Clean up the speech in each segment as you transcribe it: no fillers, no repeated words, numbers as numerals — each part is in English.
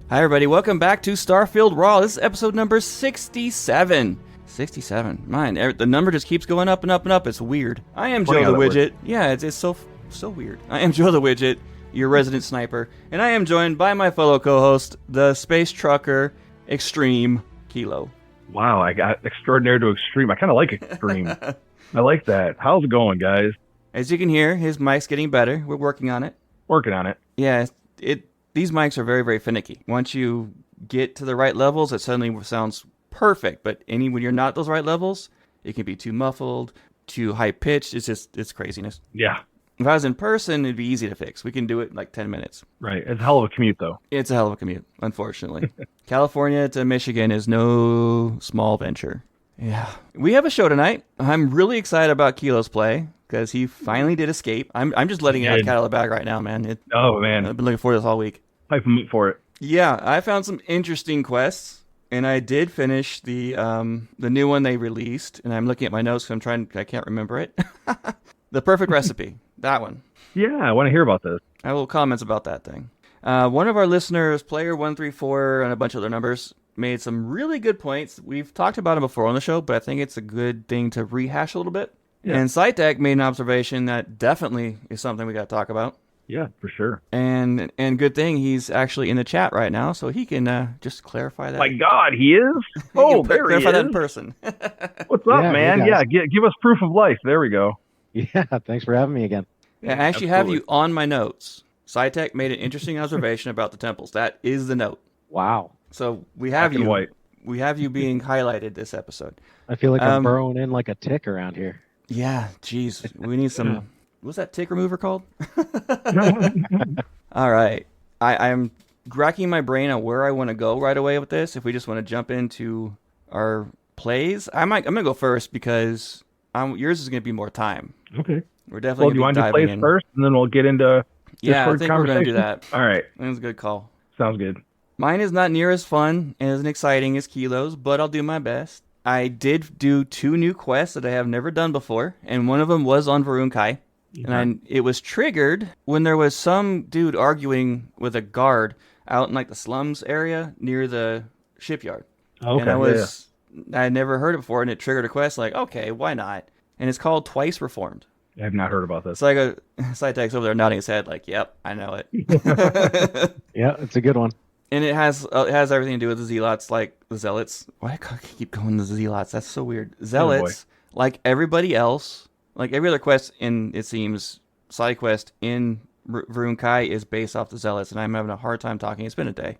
Hi, everybody. Welcome back to Starfield Raw. This is episode number 67. 67. Mine. The number just keeps going up and up and up. It's weird. I am Joe the Widget. Yeah, it's so weird. I am Joe the Widget, your resident sniper, and I am joined by my fellow co-host, the space trucker, Extreme Kilo. Wow, I got extraordinary to extreme. I kind of like extreme. I like that. How's it going, guys? As you can hear, his mic's getting better. We're working on it. Working on it. Yeah, these mics are very, very finicky. Once you get to the right levels, it suddenly sounds perfect. But when you're not those right levels, it can be too muffled, too high pitched. It's craziness. Yeah. If I was in person, it'd be easy to fix. We can do it in like 10 minutes. Right. It's a hell of a commute, though. It's a hell of a commute, unfortunately. California to Michigan is no small venture. Yeah. We have a show tonight. I'm really excited about Kilo's play because he finally did escape. I'm just letting it out of the bag right now, man. Oh, man. I've been looking forward to this all week. Hype him up for it. Yeah, I found some interesting quests, and I did finish the new one they released, and I'm looking at my notes because I can't remember it. The Perfect Recipe, that one. Yeah, I want to hear about this. I have little comments about that thing. One of our listeners, Player134, and a bunch of other numbers, made some really good points. We've talked about them before on the show, but I think it's a good thing to rehash a little bit. Yeah. And Psytech made an observation that definitely is something we got to talk about. Yeah, for sure. And good thing he's actually in the chat right now, so he can just clarify that. My God, he is? Oh, there he is. Clarify that in person. What's up, man? Yeah, give us proof of life. There we go. Yeah, thanks for having me again. Yeah, I actually have you on my notes. Psytech made an interesting observation about the temples. That is the note. Wow. So we have you. White. We have you being highlighted this episode. I feel like I'm burrowing in like a tick around here. Yeah, geez. We need some... What's that tick remover called? All right. I'm racking my brain on where I want to go right away with this. If we just want to jump into our plays, I'm going to go first because yours is going to be more time. Okay. We're definitely. Well, do you want to do plays first, and then we'll get into I think we're going to do that. All right. That was a good call. Sounds good. Mine is not near as fun and as exciting as Kilo's, but I'll do my best. I did do 2 new quests that I have never done before, and one of them was on Varunkai. And it was triggered when there was some dude arguing with a guard out in like the slums area near the shipyard. Okay. And I had never heard it before, and it triggered a quest like, okay, why not? And it's called Twice Reformed. I have not heard about this. So I go, Psytech's over there nodding his head like, yep, I know it. Yeah, it's a good one. And it has everything to do with the Zealots, like the Zealots. Why do I keep going to the Zealots? That's so weird. Zealots, like everybody else, like every other quest it seems, side quest in Varunkai is based off the Zealots, and I'm having a hard time talking. It's been a day.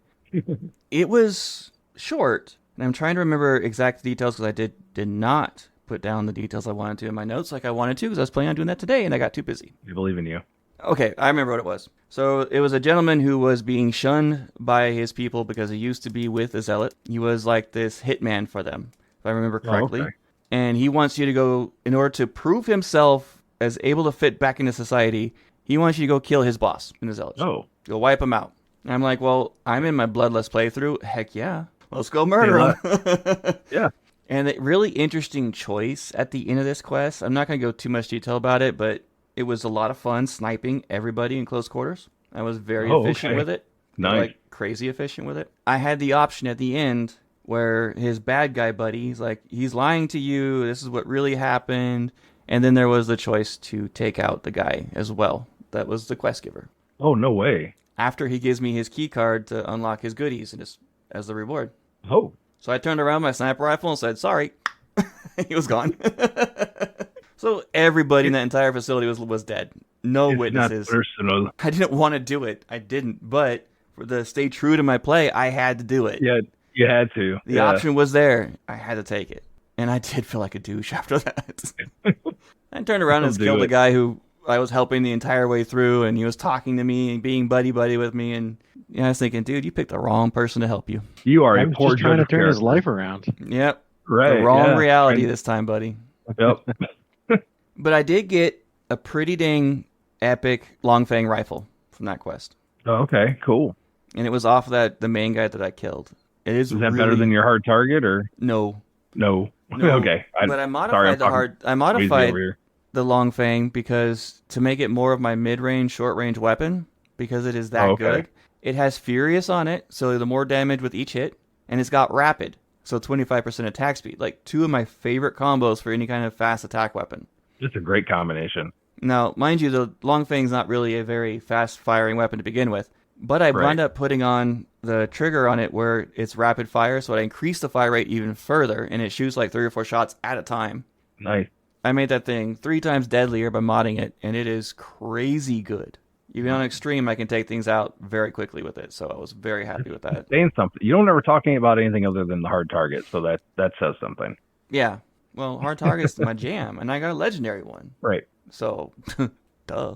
It was short, and I'm trying to remember exact details because I did not put down the details I wanted to in my notes like I wanted to because I was planning on doing that today, and I got too busy. I believe in you. Okay, I remember what it was. So it was a gentleman who was being shunned by his people because he used to be with a zealot. He was like this hitman for them, if I remember correctly. Okay. And he wants you to go, in order to prove himself as able to fit back into society, he wants you to go kill his boss in the zealots. Oh. Go wipe him out. And I'm like, well, I'm in my bloodless playthrough. Heck yeah. Let's go murder him. Yeah. And a really interesting choice at the end of this quest. I'm not going to go too much detail about it, but it was a lot of fun sniping everybody in close quarters. I was very efficient with it. Nice. Like crazy efficient with it. I had the option at the end where his bad guy buddy, he's lying to you. This is what really happened. And then there was the choice to take out the guy as well. That was the quest giver. Oh, no way. After he gives me his key card to unlock his goodies and just as the reward. Oh. So I turned around my sniper rifle and said, sorry. He was gone. So everybody in that entire facility was dead. No witnesses. Not personal. I didn't want to do it. I didn't. But for the stay true to my play, I had to do it. Yeah, you had to. The option was there. I had to take it. And I did feel like a douche after that. I turned around and killed the guy who I was helping the entire way through, and he was talking to me and being buddy-buddy with me. And I was thinking, dude, you picked the wrong person to help you. You are a poor judge. Trying to turn his life around. Yep. Right. The wrong reality this time, buddy. Yep. But I did get a pretty dang epic Longfang rifle from that quest. Oh, okay, cool. And it was off of the main guy that I killed. Is that better than your hard target or no? Okay. But I modified the Longfang because to make it more of my mid-range, short-range weapon because it is that good. It has Furious on it, so the more damage with each hit, and it's got Rapid, so 25% attack speed. Like, two of my favorite combos for any kind of fast attack weapon. It's a great combination. Now, mind you, the Long Fang's not really a very fast-firing weapon to begin with, but I wound up putting on the trigger on it where it's rapid fire, so I increased the fire rate even further, and it shoots like 3 or 4 shots at a time. Nice. I made that thing 3 times deadlier by modding it, and it is crazy good. Even on extreme, I can take things out very quickly with it, so I was very happy with that. Saying something. You don't ever talking about anything other than the hard target, so that says something. Yeah. Well, hard target's my jam, and I got a legendary one. Right. So, duh.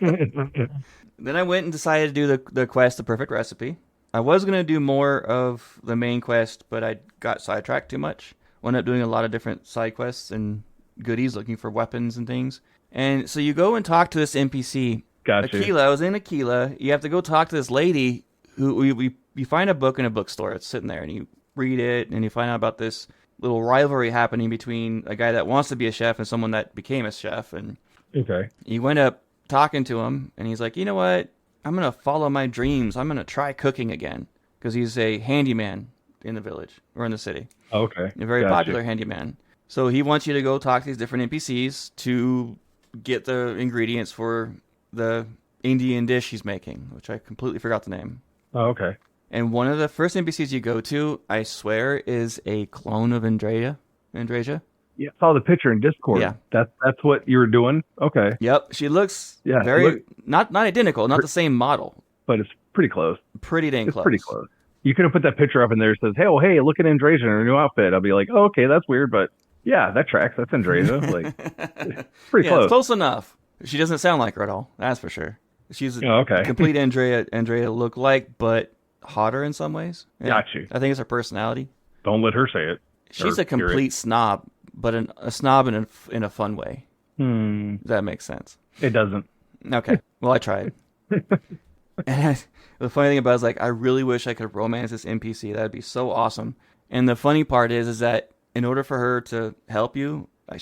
Then I went and decided to do the quest, The Perfect Recipe. I was going to do more of the main quest, but I got sidetracked too much. Wound up doing a lot of different side quests and goodies looking for weapons and things. And so you go and talk to this NPC. Gotcha. Aquila. I was in Aquila. You have to go talk to this lady who you find a book in a bookstore. It's sitting there, and you read it, and you find out about this little rivalry happening between a guy that wants to be a chef and someone that became a chef. And okay, you wind up talking to him, and he's like, you know what? I'm going to follow my dreams. I'm going to try cooking again, because he's a handyman in the village or in the city. Okay. A very popular handyman. So he wants you to go talk to these different NPCs to get the ingredients for the Indian dish he's making, which I completely forgot the name. Oh, okay. And one of the first NPCs you go to, I swear, is a clone of Andrasia. Yeah, I saw the picture in Discord. Yeah. That's what you were doing? Okay. Yep. She looks very not identical, not the same model. But it's pretty close. Pretty dang close. It's pretty close. You could have put that picture up in there that says, hey, look at Andrasia in her new outfit. I'll be like, oh, okay, that's weird, but yeah, that tracks. That's Andrasia. Like, pretty close. It's close enough. She doesn't sound like her at all. That's for sure. She's a complete Andrea look like, but hotter in some ways. Yeah. Got you. I think it's her personality. Don't let her say it. She's a complete snob, but a snob in a fun way. Does that make sense? It doesn't. Okay. Well, I tried. And the funny thing about it is, like, I really wish I could romance this NPC. That'd be so awesome. And the funny part is that in order for her to help you, I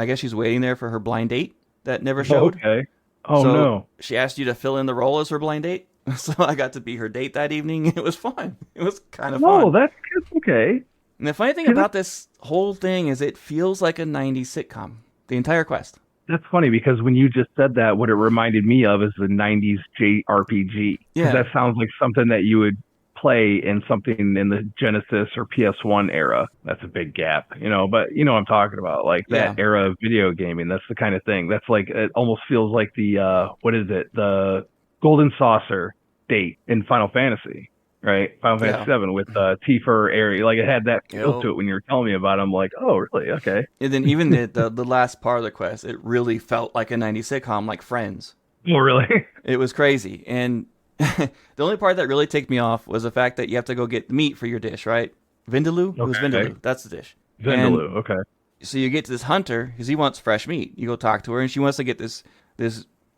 guess she's waiting there for her blind date that never showed. Okay. Oh, so no. She asked you to fill in the role as her blind date. So I got to be her date that evening. It was fun. It was kind of fun. Oh, that's okay. And the funny thing about this whole thing is it feels like a 90s sitcom. The entire quest. That's funny because when you just said that, what it reminded me of is the 90s JRPG. Yeah. That sounds like something that you would play in something in the Genesis or PS1 era. That's a big gap, but you know what I'm talking about. Like that era of video gaming. That's the kind of thing. That's like, it almost feels like the, the Golden Saucer date in Final Fantasy. Right, Final Fantasy 7 with Tifa area, like it had that feel to it when you were telling me about it. I'm like, oh, really? Okay. And then even the last part of the quest, it really felt like a 90s sitcom, like Friends. Oh, really? It was crazy. And the only part that really ticked me off was the fact that you have to go get meat for your dish, right? Vindaloo? Okay. It was Vindaloo. That's the dish. Vindaloo, okay. So you get to this hunter because he wants fresh meat. You go talk to her, and she wants to get this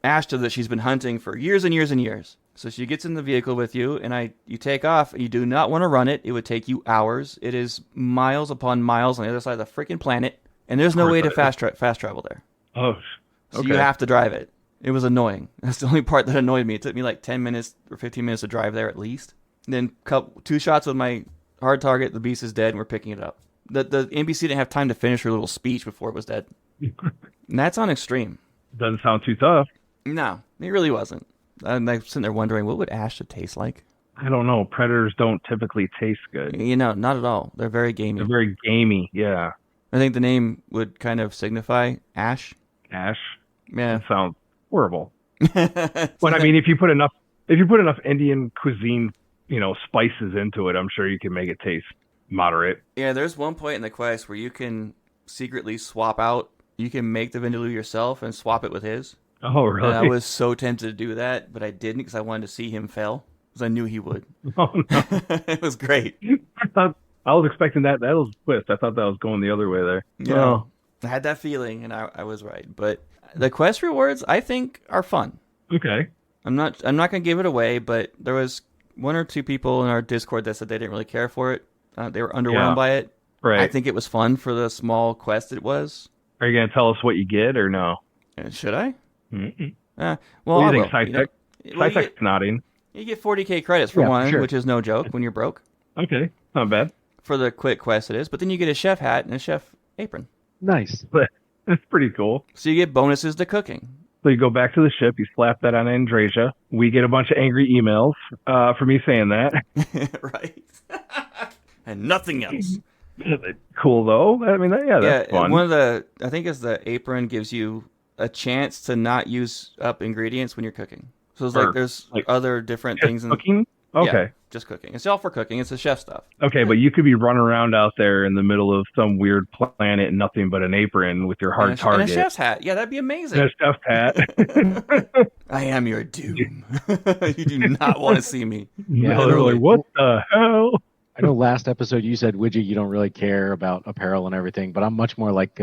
Ashta that she's been hunting for years and years and years. So she gets in the vehicle with you, and you take off. You do not want to run it. It would take you hours. It is miles upon miles on the other side of the freaking planet, and there's no way to fast travel there. Oh, okay. So you have to drive it. It was annoying. That's the only part that annoyed me. It took me like 10 minutes or 15 minutes to drive there at least. And then 2 shots with my hard target, the beast is dead, and we're picking it up. The NPC didn't have time to finish her little speech before it was dead. And that's on extreme. Doesn't sound too tough. No, it really wasn't. I'm sitting there wondering, what would Ashta taste like? I don't know. Predators don't typically taste good. Not at all. They're very gamey. They're very gamey, yeah. I think the name would kind of signify ash. Ash? Yeah. That sounds horrible. But I mean, if you put enough Indian cuisine, spices into it, I'm sure you can make it taste moderate. Yeah, there's one point in the quest where you can secretly swap out. You can make the Vindaloo yourself and swap it with his. Oh, really? And I was so tempted to do that, but I didn't because I wanted to see him fail. Because I knew he would. Oh, no. It was great. I was expecting that. That was a twist. I thought that was going the other way there. Yeah. Oh. I had that feeling, and I was right. But the quest rewards, I think, are fun. Okay. I'm not going to give it away, but there was 1 or 2 people in our Discord that said they didn't really care for it. They were underwhelmed by it. Right. I think it was fun for the small quest it was. Are you going to tell us what you get or no? Should I? Mm-mm. Well, what do I you will. think, Psytech? Psytech's nodding. You get 40k credits for one, which is no joke when you're broke. Okay, not bad. For the quick quest it is, but then you get a chef hat and a chef apron. Nice. That's pretty cool. So you get bonuses to cooking. So you go back to the ship, you slap that on Andrasia. We get a bunch of angry emails for me saying that. Right. And nothing else. Cool though. I mean, that's fun. I think it's the apron gives you a chance to not use up ingredients when you're cooking. So it's there's other different things in cooking. Okay. Yeah, just cooking. It's all for cooking. It's the chef stuff. Okay, but you could be running around out there in the middle of some weird planet and nothing but an apron with your hard target. And a chef's hat. Yeah, that'd be amazing. And a chef's hat. I am your doom. You do not want to see me. Yeah, literally. What the hell? I know last episode you said, Wigit, you don't really care about apparel and everything, but I'm much more like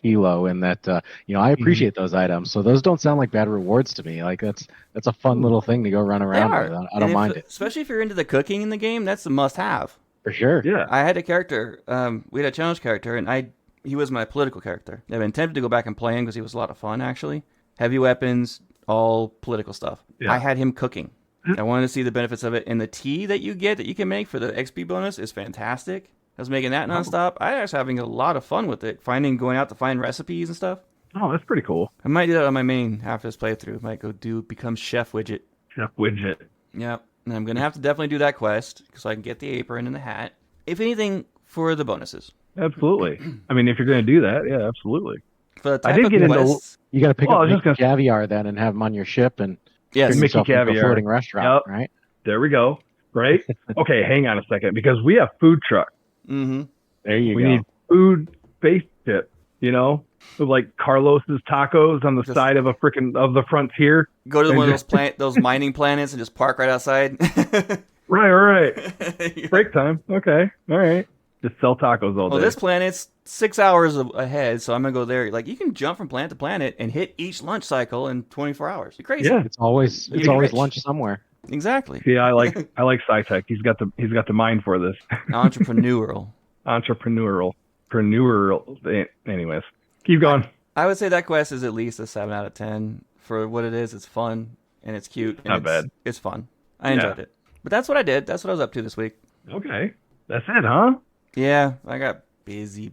Kilo in that, I appreciate those items. So those don't sound like bad rewards to me. Like that's a fun little thing to go run around with. I don't mind it. Especially if you're into the cooking in the game, that's a must-have. For sure. Yeah. I had a character, we had a challenge character, and he was my political character. I've been tempted to go back and play him because he was a lot of fun, actually. Heavy weapons, all political stuff. Yeah. I had him cooking. I wanted to see the benefits of it. And the tea that you get that you can make for the XP bonus is fantastic. I was making that nonstop. I was having a lot of fun with it, going out to find recipes and stuff. Oh, that's pretty cool. I might do that on my main after this playthrough. I might become Chef Wigit. Chef Wigit. Yep. And I'm going to have to definitely do that quest so I can get the apron and the hat. If anything, for the bonuses. Absolutely. I mean, if you're going to do that, yeah, absolutely. For the type of quests, you got to pick up Mickey Caviar then and have them on your ship and Mickey Caviar. A floating restaurant, right? There we go. Right? Okay, hang on a second, because we have food trucks. Mm-hmm. There you go. We need food spaceship, with like Carlos's tacos on the side of the frontier. Go to one of those mining planets and just park right outside. Right. Break time. Okay. All right. Just sell tacos all day. Well, this planet's 6 hours ahead, so I'm gonna go there. Like you can jump from planet to planet and hit each lunch cycle in 24 hours. You're crazy. Yeah, it's always lunch somewhere. Exactly. Yeah, I like Psytech. He's got the mind for this. Entrepreneurial. Anyways, keep going. I would say that quest is at least a 7 out of 10 for what it is. It's fun and it's cute. And Not bad. It's fun. I enjoyed it. But that's what I did. That's what I was up to this week. Okay, that's it, huh? Yeah, I got busy.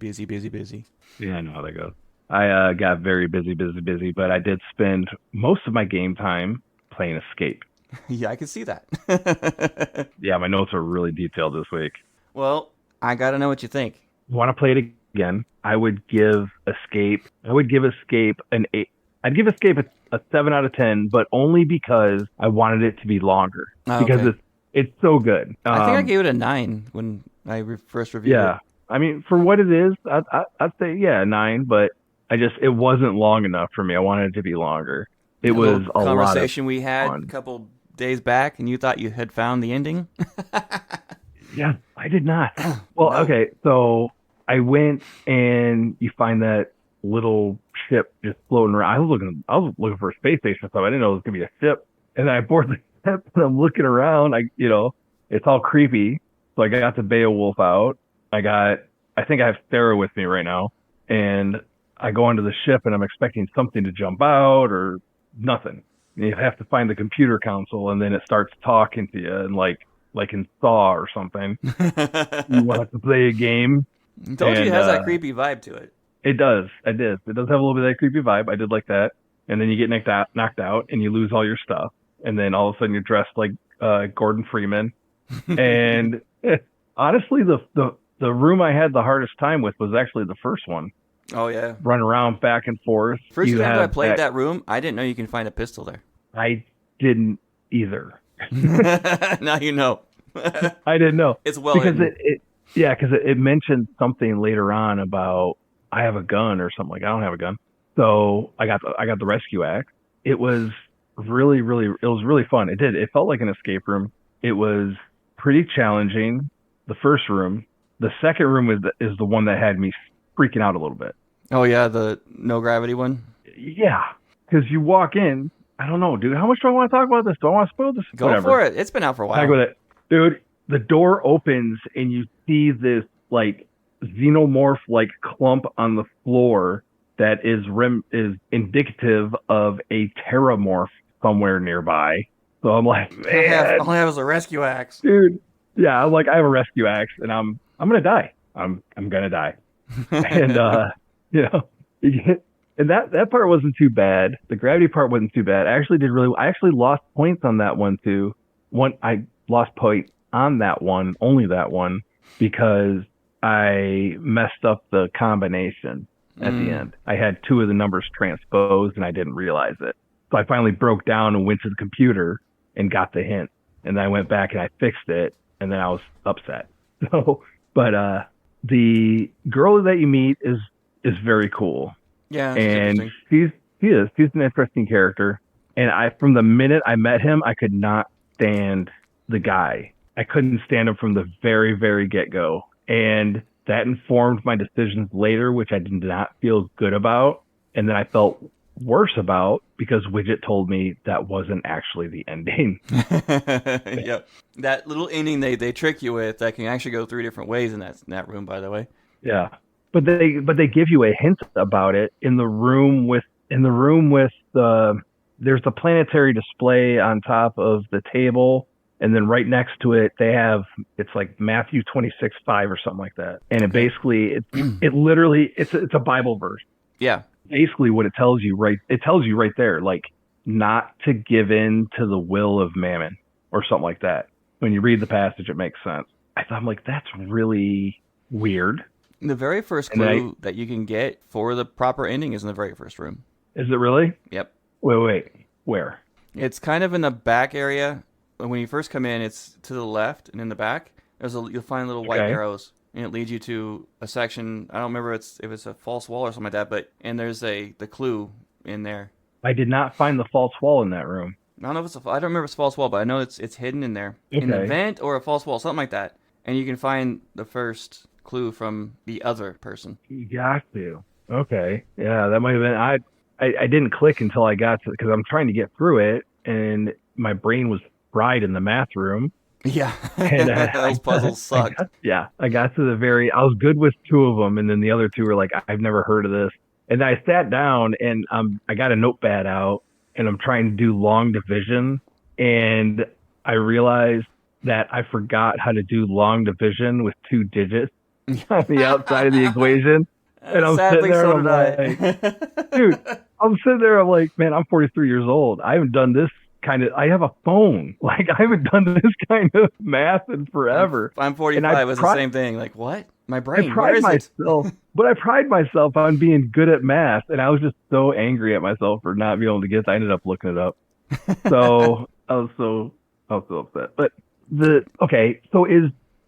Yeah, I know how that goes. I got very busy, but I did spend most of my game time playing Escape. Yeah, I can see that. Yeah, my notes are really detailed this week. Well, I gotta know what you think. Want to play it again? I would give Escape an 8. I'd give Escape a 7 out of 10, but only because I wanted it to be longer. Because it's so good. I think I gave it a 9 when I first reviewed it. Yeah, I mean, for what it is, I'd say 9, but it wasn't long enough for me. I wanted it to be longer. It was a conversation we had fun. A couple days back, and you thought you had found the ending. Yeah, I did not. Well, no. Okay, so I went and you find that little ship just floating around. I was looking for a space station, so I didn't know it was gonna be a ship. And then I board the ship and I'm looking around. It's all creepy. So I got the Beowulf out. I think I have Sarah with me right now, and I go onto the ship and I'm expecting something to jump out or nothing. And you have to find the computer console, and then it starts talking to you, and like in Saw or something. You want to play a game. I told you it has that creepy vibe to it. It does. It does have a little bit of that creepy vibe. I did like that. And then you get knocked out and you lose all your stuff. And then all of a sudden you're dressed like Gordon Freeman. And honestly, the room I had the hardest time with was actually the first one. Oh, yeah. Run around back and forth. First time I played that room, I didn't know you can find a pistol there. I didn't either. Now you know. I didn't know. It's well because it mentioned something later on about I have a gun or something. Like I don't have a gun, so I got the rescue axe. It was really fun. It felt like an escape room. It was pretty challenging. The first room, the second room is the one that had me freaking out a little bit. Oh yeah, the no gravity one. Yeah, because you walk in. I don't know, dude. How much do I want to talk about this? Do I want to spoil this? Go Whatever. for it. It's been out for a while. Talk with it. Dude, the door opens and you see this like xenomorph like clump on the floor that is indicative of a terramorph somewhere nearby. So I'm like, man, all I have is a rescue axe. dude. Yeah, I'm like, I have a rescue axe, and I'm gonna die. I'm gonna die. And you know, and that part wasn't too bad. The gravity part wasn't too bad. I actually lost points on that one too. I lost point on that one, only that one, because I messed up the combination at the end. I had two of the numbers transposed and I didn't realize it. So I finally broke down and went to the computer and got the hint. And then I went back and I fixed it, and then I was upset. So, but the girl that you meet is very cool. Yeah, and she's an interesting character. And from the minute I met him, I could not stand the guy. I couldn't stand him from the very, very get-go. And that informed my decisions later, which I did not feel good about. And then I felt worse about because Wigit told me that wasn't actually the ending. Yep. That little ending they trick you with that can actually go 3 different ways in that room, by the way. Yeah. But they give you a hint about it in the room with there's the planetary display on top of the table, and then right next to it it's like Matthew 26:5 or something like that. And it basically it's a Bible verse. Yeah. Basically what it tells you right there, like not to give in to the will of mammon or something like that. When you read the passage, it makes sense. I'm like, that's really weird. The very first clue that you can get for the proper ending is in the very first room. Is it really? Yep. Wait. Where? It's kind of in the back area. When you first come in, it's to the left, and in the back, you'll find little white arrows, and it leads you to a section. I don't remember if it's a false wall or something like that, and there's the clue in there. I did not find the false wall in that room. I don't know if I don't remember if it's a false wall, but I know it's hidden in there. In the vent or a false wall, something like that. And you can find the first clue from the other person. You got to. Okay. Yeah, that might have been. I didn't click until I got to, because I'm trying to get through it, and my brain was fried in the math room. Yeah. And, those puzzles sucked. I got to I was good with 2 of them, and then the other 2 were like, I've never heard of this. And I sat down, and I got a notepad out, and I'm trying to do long division, and I realized that I forgot how to do long division with 2 digits on the outside of the equation. And I'm Sadly, sitting there, dude, I'm sitting there, I'm like, man, I'm 43 years old. I haven't done this I have a phone. Like, I haven't done this kind of math in forever. I'm 45. It's the same thing. Like, what? My brain, I pride myself on being good at math, and I was just so angry at myself for not being able to get it. I ended up looking it up. So I was so upset. But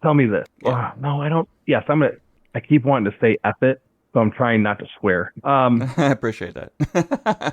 tell me this. Yeah. No, I don't. Yes, I keep wanting to say F it, so I'm trying not to swear. I appreciate that.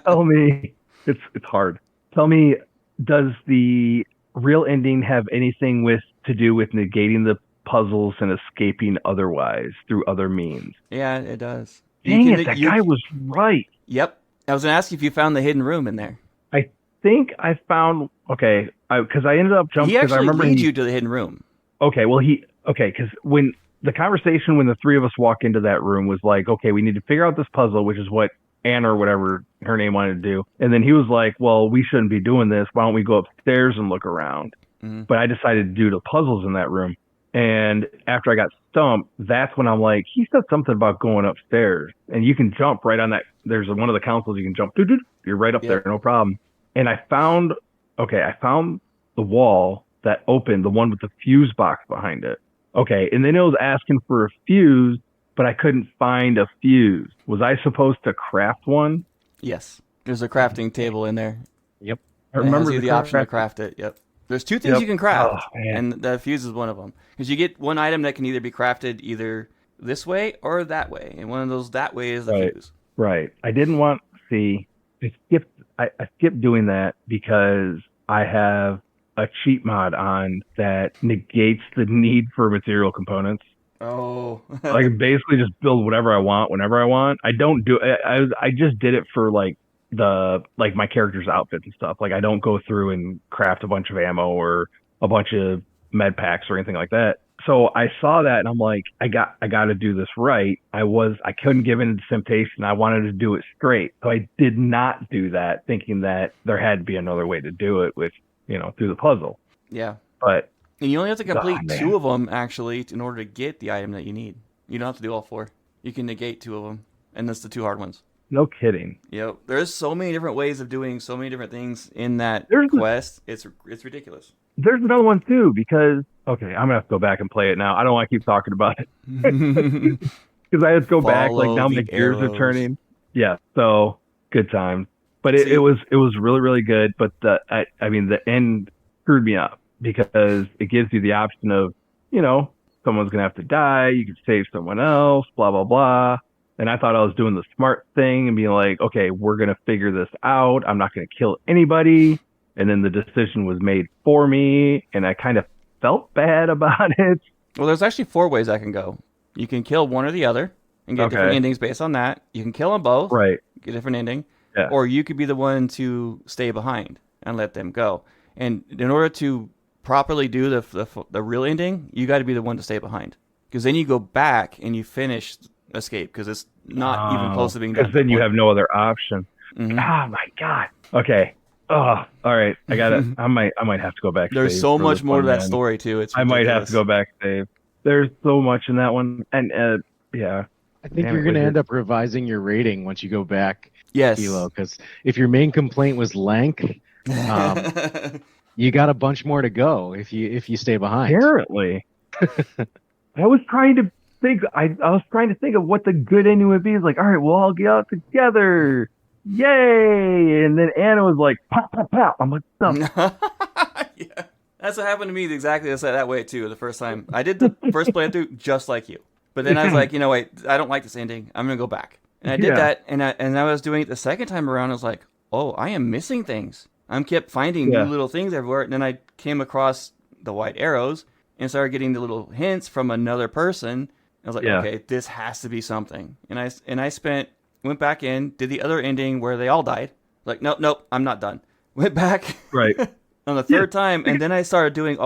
Tell me, it's hard. Tell me, does the real ending have anything to do with negating the puzzles and escaping otherwise through other means? Yeah, it does. Dang it, that guy was right. Yep. I was going to ask you if you found the hidden room in there. I think I found, because I ended up jumping. He actually leads you to the hidden room. Okay, well, because when the conversation when the 3 of us walk into that room was like, okay, we need to figure out this puzzle, which is what Anna or whatever her name wanted to do. And then he was like, well, we shouldn't be doing this. Why don't we go upstairs and look around? Mm-hmm. But I decided to do the puzzles in that room. And after I got stumped, that's when I'm like, he said something about going upstairs. And you can jump right on that. There's one of the consoles you can jump. You're right up there, no problem. And I found the wall that opened, the one with the fuse box behind it. Okay, and then it was asking for a fuse, but I couldn't find a fuse. Was I supposed to craft one? Yes. There's a crafting table in there. Yep. I remember the option to craft it. Yep. There's 2 things you can craft, and the fuse is one of them. Because you get one item that can either be crafted either this way or that way, and one of those that way is the fuse. Right. I didn't want I skipped doing that because I have a cheat mod on that negates the need for material components. Oh. I can basically just build whatever I want whenever I want. I don't do I just did it for my character's outfits and stuff. Like, I don't go through and craft a bunch of ammo or a bunch of med packs or anything like that. So I saw that and I'm like, I got to do this right. I couldn't give in to temptation. I wanted to do it straight. So I did not do that, thinking that there had to be another way to do it, which through the puzzle. Yeah. But and you only have to complete 2 of them, actually, in order to get the item that you need. You don't have to do all 4. You can negate 2 of them, and that's the 2 hard ones. No kidding. Yep. There's so many different ways of doing so many different things in that quest. It's ridiculous. There's another one, too, because... Okay, I'm going to have to go back and play it now. I don't want to keep talking about it. Because I had to go back. Like, now my gears are turning. Yeah, so good times. But it was really, really good. But the end screwed me up because it gives you the option of, someone's going to have to die. You can save someone else, blah, blah, blah. And I thought I was doing the smart thing and being like, okay, we're going to figure this out. I'm not going to kill anybody. And then the decision was made for me. And I kind of felt bad about it. Well, there's actually 4 ways I can go. You can kill one or the other and get different endings based on that. You can kill them both, right? Get a different ending. Yeah. Or you could be the one to stay behind and let them go. And in order to properly do the real ending, you got to be the one to stay behind. Because then you go back and you finish escape because it's not even close to being done. Because then you have no other option. Mm-hmm. Oh my god. Okay. Oh, all right. I got it. I might have to go back. There's so much more to that story too. It's ridiculous. I might have to go back save. There's so much in that one, and yeah. I think you're going to end up revising your rating once you go back. Yes. Kilo, because if your main complaint was length, you got a bunch more to go if you stay behind. Apparently. I was trying to think. I was trying to think of what the good ending would be. It's like, all right, we'll all get out together. Yay! And then Anna was like, pop, pop, pop. I'm like, no. Yeah. That's what happened to me exactly that way, too, the first time. I did the first playthrough just like you. But then I was like, wait, I don't like this ending. I'm going to go back. And I did that, and I was doing it the second time around. I was like, oh, I am missing things. I kept finding new little things everywhere. And then I came across the white arrows and started getting the little hints from another person. I was like, okay, this has to be something. And I went back in, did the other ending where they all died. Like, nope, I'm not done. Went back. Right. On the third time, and then I started doing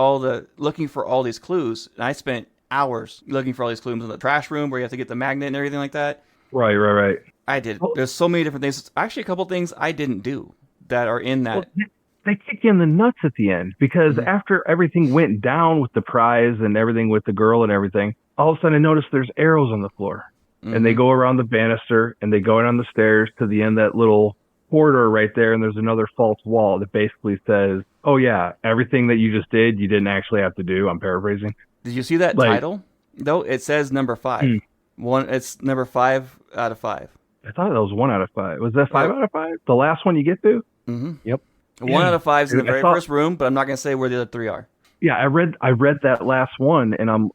looking for all these clues. And I spent hours looking for all these clues in the trash room where you have to get the magnet and everything like that. Right. I did. There's so many different things. Actually, a couple things I didn't do that are in that. Well, they kick you in the nuts at the end because after everything went down with the prize and everything with the girl and everything, all of a sudden I noticed there's arrows on the floor. Mm-hmm. And they go around the banister and they go down the stairs to the end of that little corridor right there, and there's another false wall that basically says, oh yeah, everything that you just did, you didn't actually have to do. I'm paraphrasing. Did you see that title? Though it says number 5. It's number 5 out of 5. I thought that was 1 out of 5. Was that 5 out of 5? The last one you get to? Mm-hmm. Yep. 1 out of 5 is in the very first room, but I'm not going to say where the other 3 are. Yeah, I read that last one, and I'm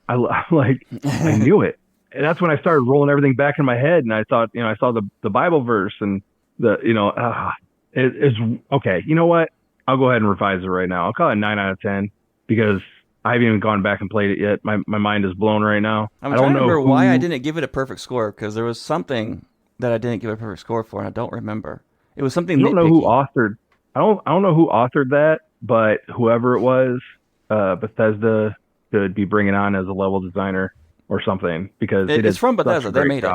like, I knew it. And that's when I started rolling everything back in my head, and I thought, I saw the Bible verse, and it's okay. You know what? I'll go ahead and revise it right now. I'll call it 9 out of 10 because I haven't even gone back and played it yet. My mind is blown right now. I don't remember why I didn't give it a perfect score because there was something that I didn't give a perfect score for, and I don't remember. It was something. I don't know who authored. I don't know who authored that, but whoever it was, Bethesda could be bringing on as a level designer or something because it's from Bethesda. They made it.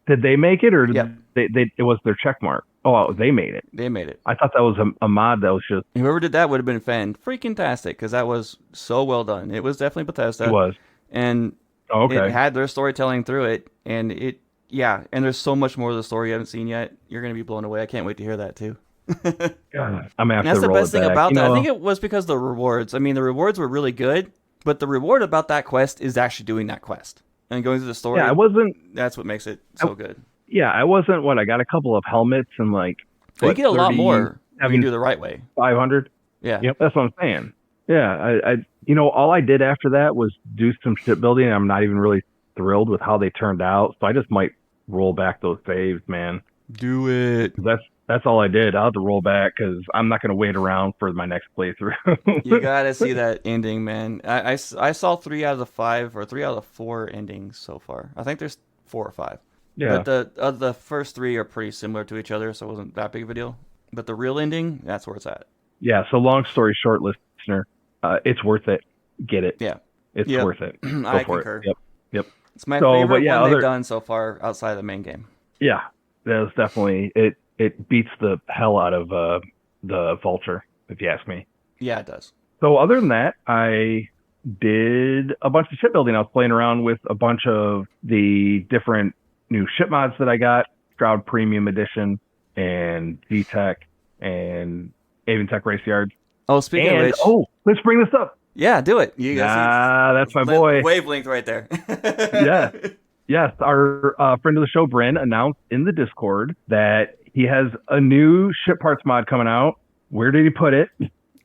Did they make it, or did it was their check mark? Oh, they made it. They made it. I thought that was a mod that was just... Whoever did that would have been freaking-tastic, because that was so well done. It was definitely Bethesda. It was. And it had their storytelling through it, and and there's so much more of the story you haven't seen yet. You're going to be blown away. I can't wait to hear that, too. God, I'm going to have to roll it back. That's the best thing about that. I think it was because of the rewards. I mean, the rewards were really good, but the reward about that quest is actually doing that quest. And going through the story, that's what makes it so good. Yeah, I wasn't I got a couple of helmets and you get a lot more when you do the right way. 500? Yeah. Yep. That's what I'm saying. Yeah, I all I did after that was do some shipbuilding, and I'm not even really thrilled with how they turned out. So I just might roll back those saves, man. Do it. That's all I did. I'll have to roll back because I'm not going to wait around for my next playthrough. You got to see that ending, man. I saw 3 out of the 5 or 3 out of the 4 endings so far. I think there's 4 or 5. Yeah. But the first 3 are pretty similar to each other, so it wasn't that big of a deal. But the real ending, that's where it's at. Yeah, so long story short, listener, it's worth it. Get it. Yeah. It's worth it. I concur. Yep. It's my favorite one they've done so far outside of the main game. Yeah, that was definitely... It beats the hell out of the Vulture, if you ask me. Yeah, it does. So other than that, I did a bunch of shipbuilding. I was playing around with a bunch of the different new ship mods that I got, Stroud Premium Edition and G-Tech and Aventech Race Yard. Oh, speaking of which... let's bring this up. Yeah, do it. You that's my boy. Wavelength right there. Yes. Our friend of the show, Bryn, announced in the Discord that he has a new ship parts mod coming out. Where did he put it?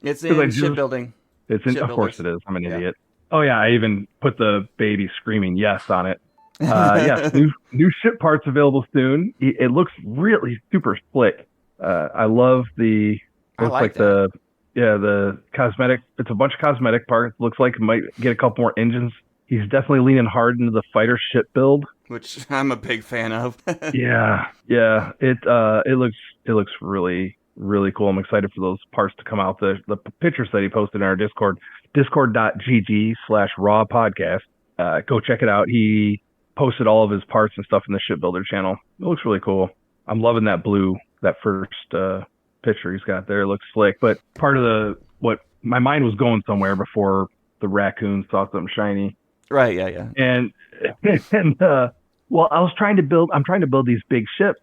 It's in shipbuilding. Of course it is. I'm an idiot. Oh yeah, I even put the baby screaming yes on it. Yes, new ship parts available soon. It looks really super slick. I love the. The cosmetic. It's a bunch of cosmetic parts. Looks like it might get a couple more engines. He's definitely leaning hard into the fighter ship build, which I'm a big fan of. Yeah. It looks really, really cool. I'm excited for those parts to come out. The pictures that he posted in our Discord, discord.gg/raw podcast. Go check it out. He posted all of his parts and stuff in the shipbuilder channel. It looks really cool. I'm loving that blue, that first picture he's got there. It looks slick. But part of what my mind was going somewhere before the raccoon saw something shiny. Right. Yeah. And I'm trying to build these big ships,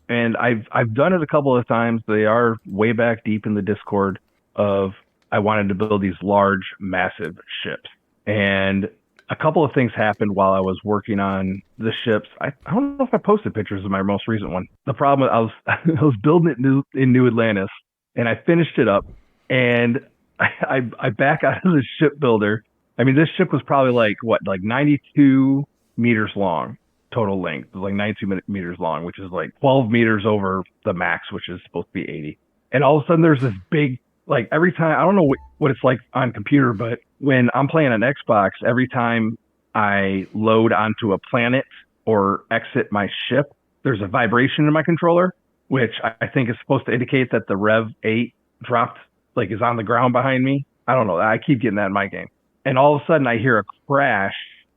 and I've done it a couple of times. They are way back deep in the Discord of I wanted to build these large, massive ships. And a couple of things happened while I was working on the ships. I don't know if I posted pictures of my most recent one. The problem I was building it in New Atlantis, and I finished it up, and I back out of the shipbuilder. I mean, this ship was probably like 92 meters long total length. It was like 92 meters long, which is like 12 meters over the max, which is supposed to be 80. And all of a sudden there's this big, like every time, I don't know what it's like on computer, but when I'm playing on Xbox, every time I load onto a planet or exit my ship, there's a vibration in my controller, which I think is supposed to indicate that the Rev 8 dropped, like is on the ground behind me. I don't know. I keep getting that in my game. And all of a sudden I hear a crash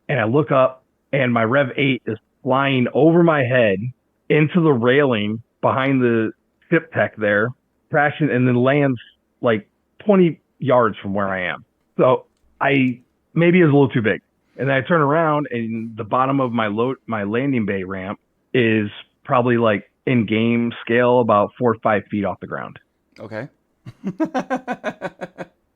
and I look up and my Rev 8 is flying over my head into the railing behind the ship tech there, crashing, and then lands like 20 yards from where I am. So maybe it was a little too big. And then I turn around and the bottom of my landing bay ramp is probably like in game scale about 4 or 5 feet off the ground. Okay.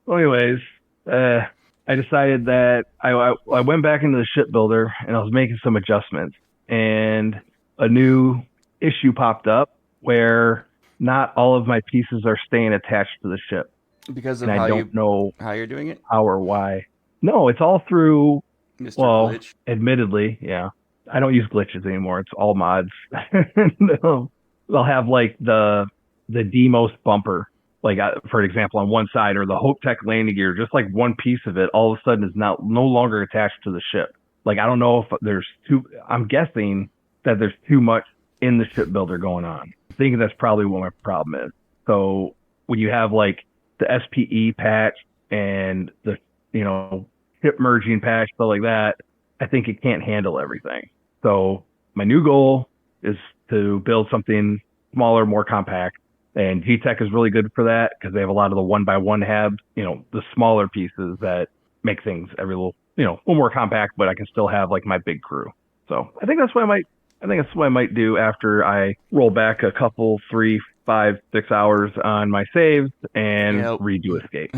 Well, anyways, I decided that I went back into the shipbuilder and I was making some adjustments, and a new issue popped up where not all of my pieces are staying attached to the ship. Because of and I don't know how you're doing it? How or why. No, it's all through, Mr. Glitch. Admittedly, yeah. I don't use glitches anymore. It's all mods. They'll have like the Demos bumper, like for example, on one side, or the Hope Tech landing gear, just like one piece of it all of a sudden is now no longer attached to the ship. Like, I don't know if there's I'm guessing that there's too much in the shipbuilder going on. I think that's probably what my problem is. So when you have like the SPE patch and the, ship merging patch, stuff like that, I think it can't handle everything. So my new goal is to build something smaller, more compact. And G-Tech is really good for that because they have a lot of the 1x1 habs, the smaller pieces that make things a little more compact, but I can still have like my big crew. So I think that's what I might do after I roll back a couple, 3, 5, 6 hours on my saves and redo Escape.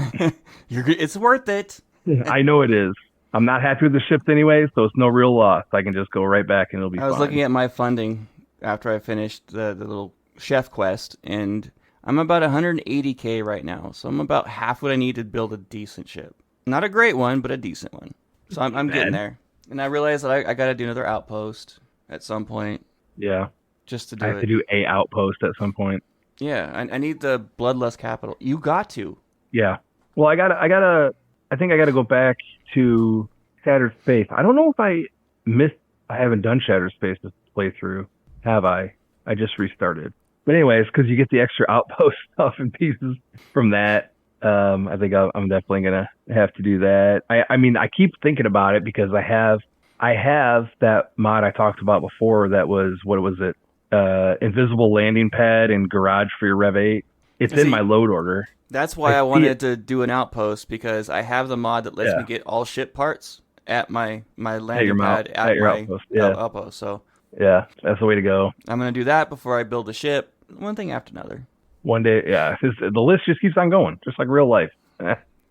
It's worth it. I know it is. I'm not happy with the ships anyway, so it's no real loss. I can just go right back and it'll be fine. I was looking at my funding after I finished the little chef quest, and I'm about 180K right now, so I'm about half what I need to build a decent ship. Not a great one, but a decent one. So I'm getting there. And I realized that I got to do another outpost at some point. Yeah. Just to do it. I have to do a outpost at some point. Yeah, I need the bloodlust capital. You got to. Yeah. Well, I think I gotta go back to Shattered Space. I don't know if I haven't done Shattered Space this playthrough. Have I? I just restarted. But anyways, because you get the extra outpost stuff and pieces from that, I think I'm definitely gonna have to do that. I mean, I keep thinking about it because I have that mod I talked about before. That was, what was it? Invisible landing pad and garage for your Rev 8. It's in my load order. That's why I wanted to do an outpost, because I have the mod that lets me get all ship parts at my landing pad at your my outpost. So yeah, that's the way to go. I'm gonna do that before I build a ship. One thing after another. One day, the list just keeps on going, just like real life.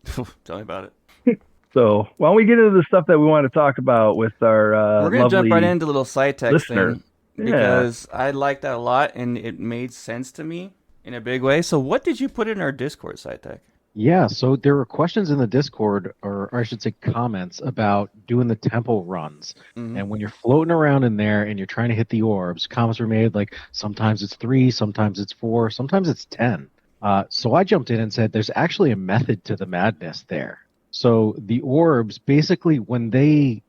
Tell me about it. So why don't we get into the stuff that we want to talk about with our we're gonna jump right into little Psytech thing, because I liked that a lot and it made sense to me in a big way. So what did you put in our Discord, Psytech? Yeah, so there were questions in the Discord, or I should say comments, about doing the temple runs. Mm-hmm. And when you're floating around in there and you're trying to hit the orbs, comments were made like sometimes it's 3, sometimes it's 4, sometimes it's 10. So I jumped in and said there's actually a method to the madness there. So the orbs, basically, when they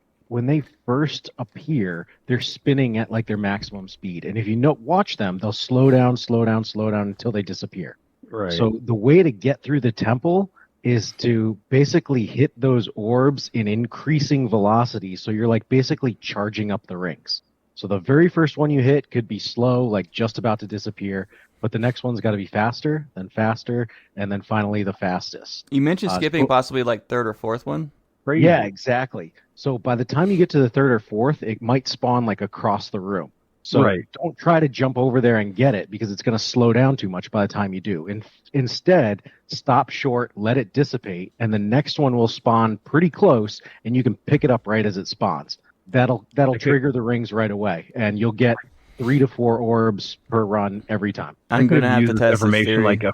first appear, they're spinning at like their maximum speed. And if you watch them, they'll slow down until they disappear. Right. So the way to get through the temple is to basically hit those orbs in increasing velocity. So you're like basically charging up the rings. So the very first one you hit could be slow, like just about to disappear. But the next one's got to be faster, and then finally the fastest. You mentioned skipping possibly like third or fourth one? Crazy. Yeah, exactly. So by the time you get to the third or fourth, it might spawn like across the room. So don't try to jump over there and get it, because it's going to slow down too much by the time you do. Instead, stop short, let it dissipate, and the next one will spawn pretty close, and you can pick it up right as it spawns. That'll trigger the rings right away, and you'll get 3 to 4 orbs per run every time. I'm going to have to test information like a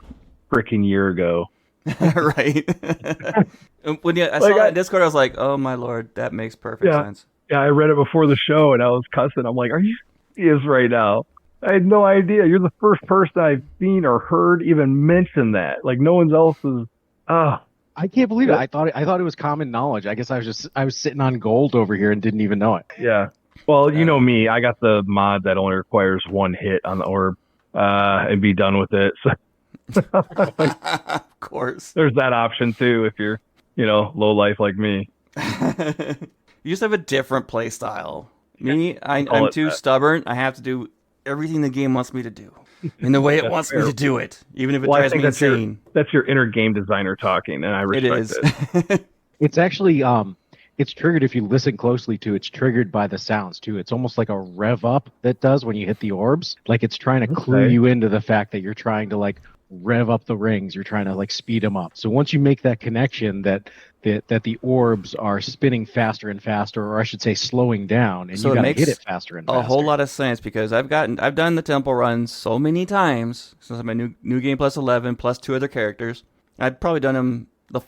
freaking year ago. Right. When I saw that in Discord, I was like, oh my lord, that makes perfect sense. Yeah, I read it before the show and I was cussing. I'm like, are you serious right now? I had no idea. You're the first person I've seen or heard even mention that. Like, no one else is. I can't believe it. I thought it was common knowledge. I guess I was sitting on gold over here and didn't even know it. Yeah. Well, you know me. I got the mod that only requires 1 hit on the orb and be done with it. So of course. There's that option too if you're, low life like me. You just have a different play style. Me, I'm too stubborn. I have to do everything the game wants me to do in the way it wants me to do it, even if it drives me insane. That's your inner game designer talking, and I respect it. It's actually it's triggered if you listen closely to. It's triggered by the sounds too. It's almost like a rev up that does when you hit the orbs. Like it's trying to clue you into the fact that you're trying to like rev up the rings. You're trying to like speed them up. So once you make that connection that the orbs are spinning faster and faster, or I should say slowing down, and so you got to hit it faster and faster. A whole lot of sense, because I've done the temple runs so many times since my new game plus 11 plus 2 other characters. I've probably done them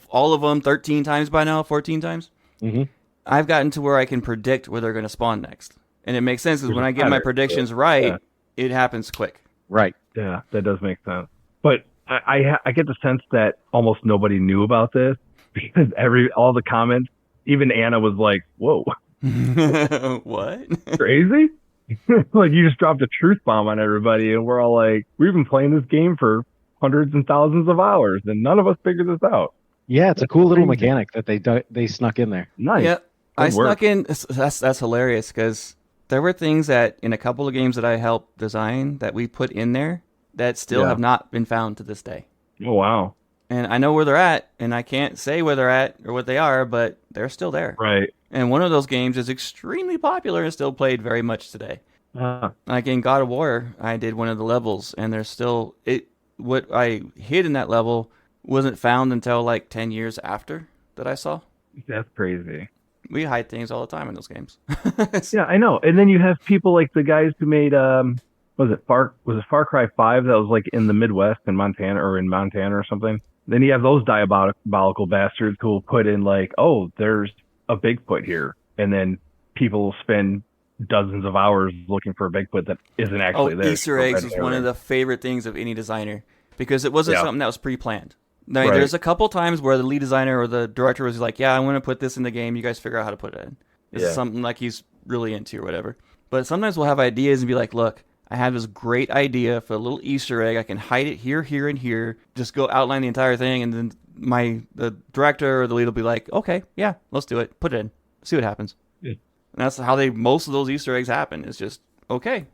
all of them 13 times by now, 14 times. Mm-hmm. I've gotten to where I can predict where they're going to spawn next, and it makes sense because when I get my predictions right, it happens quick. Right. Yeah, that does make sense. But I get the sense that almost nobody knew about this, because all the comments, even Anna was like, "Whoa, what? Crazy!" Like you just dropped a truth bomb on everybody, and we're all like, "We've been playing this game for hundreds and thousands of hours, and none of us figured this out." Yeah, it's a cool little mechanic that they snuck in there. Nice. Yeah, I snuck in. That's hilarious, because there were things that in a couple of games that I helped design that we put in there that still have not been found to this day. Oh, wow. And I know where they're at, and I can't say where they're at or what they are, but they're still there. Right. And one of those games is extremely popular and still played very much today. Like in God of War, I did one of the levels, and there's still what I hid in that level wasn't found until like 10 years after that I saw. That's crazy. We hide things all the time in those games. Yeah, I know. And then you have people like the guys who made was it Far Cry 5 that was like in the Midwest in Montana or something. Then you have those diabolical bastards who will put in like, oh, there's a Bigfoot here, and then people spend dozens of hours looking for a Bigfoot that isn't actually there. Easter eggs is one of the favorite things of any designer, because it wasn't something that was pre-planned. Now, there's a couple times where the lead designer or the director was like, yeah, I want to put this in the game. You guys figure out how to put it in. This is something like he's really into or whatever. But sometimes we'll have ideas and be like, look, I have this great idea for a little Easter egg. I can hide it here, here, and here. Just go outline the entire thing, and then the director or the lead will be like, okay, yeah, let's do it. Put it in. See what happens. Yeah. And that's how most of those Easter eggs happen. It's just, okay.